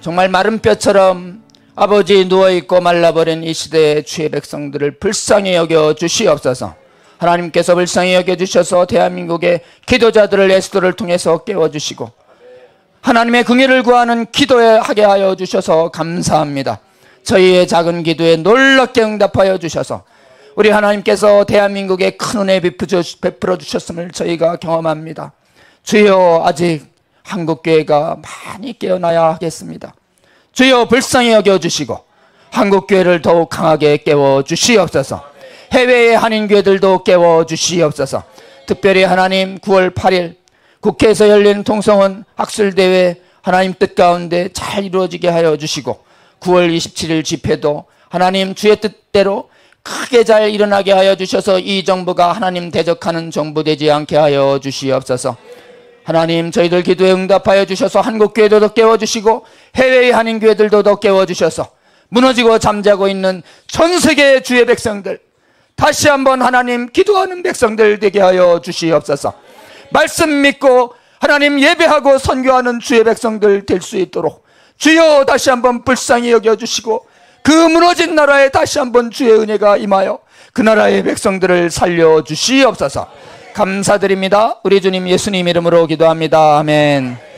정말 마른 뼈처럼 아버지 누워있고 말라버린 이 시대의 주의 백성들을 불쌍히 여겨 주시옵소서. 하나님께서 불쌍히 여겨 주셔서 대한민국의 기도자들을 예수도를 통해서 깨워주시고 하나님의 긍휼을 구하는 기도에 하게 하여 주셔서 감사합니다. 저희의 작은 기도에 놀랍게 응답하여 주셔서 우리 하나님께서 대한민국에 큰 은혜 베풀어 주셨음을 저희가 경험합니다. 주여, 아직 한국교회가 많이 깨어나야 하겠습니다. 주여, 불쌍히 여겨주시고 한국교회를 더욱 강하게 깨워주시옵소서. 해외의 한인교회들도 깨워주시옵소서. 특별히 하나님, 9월 8일 국회에서 열린 통성원 학술대회 하나님 뜻 가운데 잘 이루어지게 하여 주시고, 9월 27일 집회도 하나님 주의 뜻대로 크게 잘 일어나게 하여 주셔서 이 정부가 하나님 대적하는 정부 되지 않게 하여 주시옵소서. 하나님, 저희들 기도에 응답하여 주셔서 한국교회도 더 깨워주시고 해외의 한인교회들도 더 깨워주셔서 무너지고 잠자고 있는 전 세계의 주의 백성들, 다시 한번 하나님 기도하는 백성들 되게 하여 주시옵소서. 말씀 믿고 하나님 예배하고 선교하는 주의 백성들 될 수 있도록 주여, 다시 한번 불쌍히 여겨주시고 그 무너진 나라에 다시 한번 주의 은혜가 임하여 그 나라의 백성들을 살려주시옵소서. 감사드립니다. 우리 주님 예수님 이름으로 기도합니다. 아멘.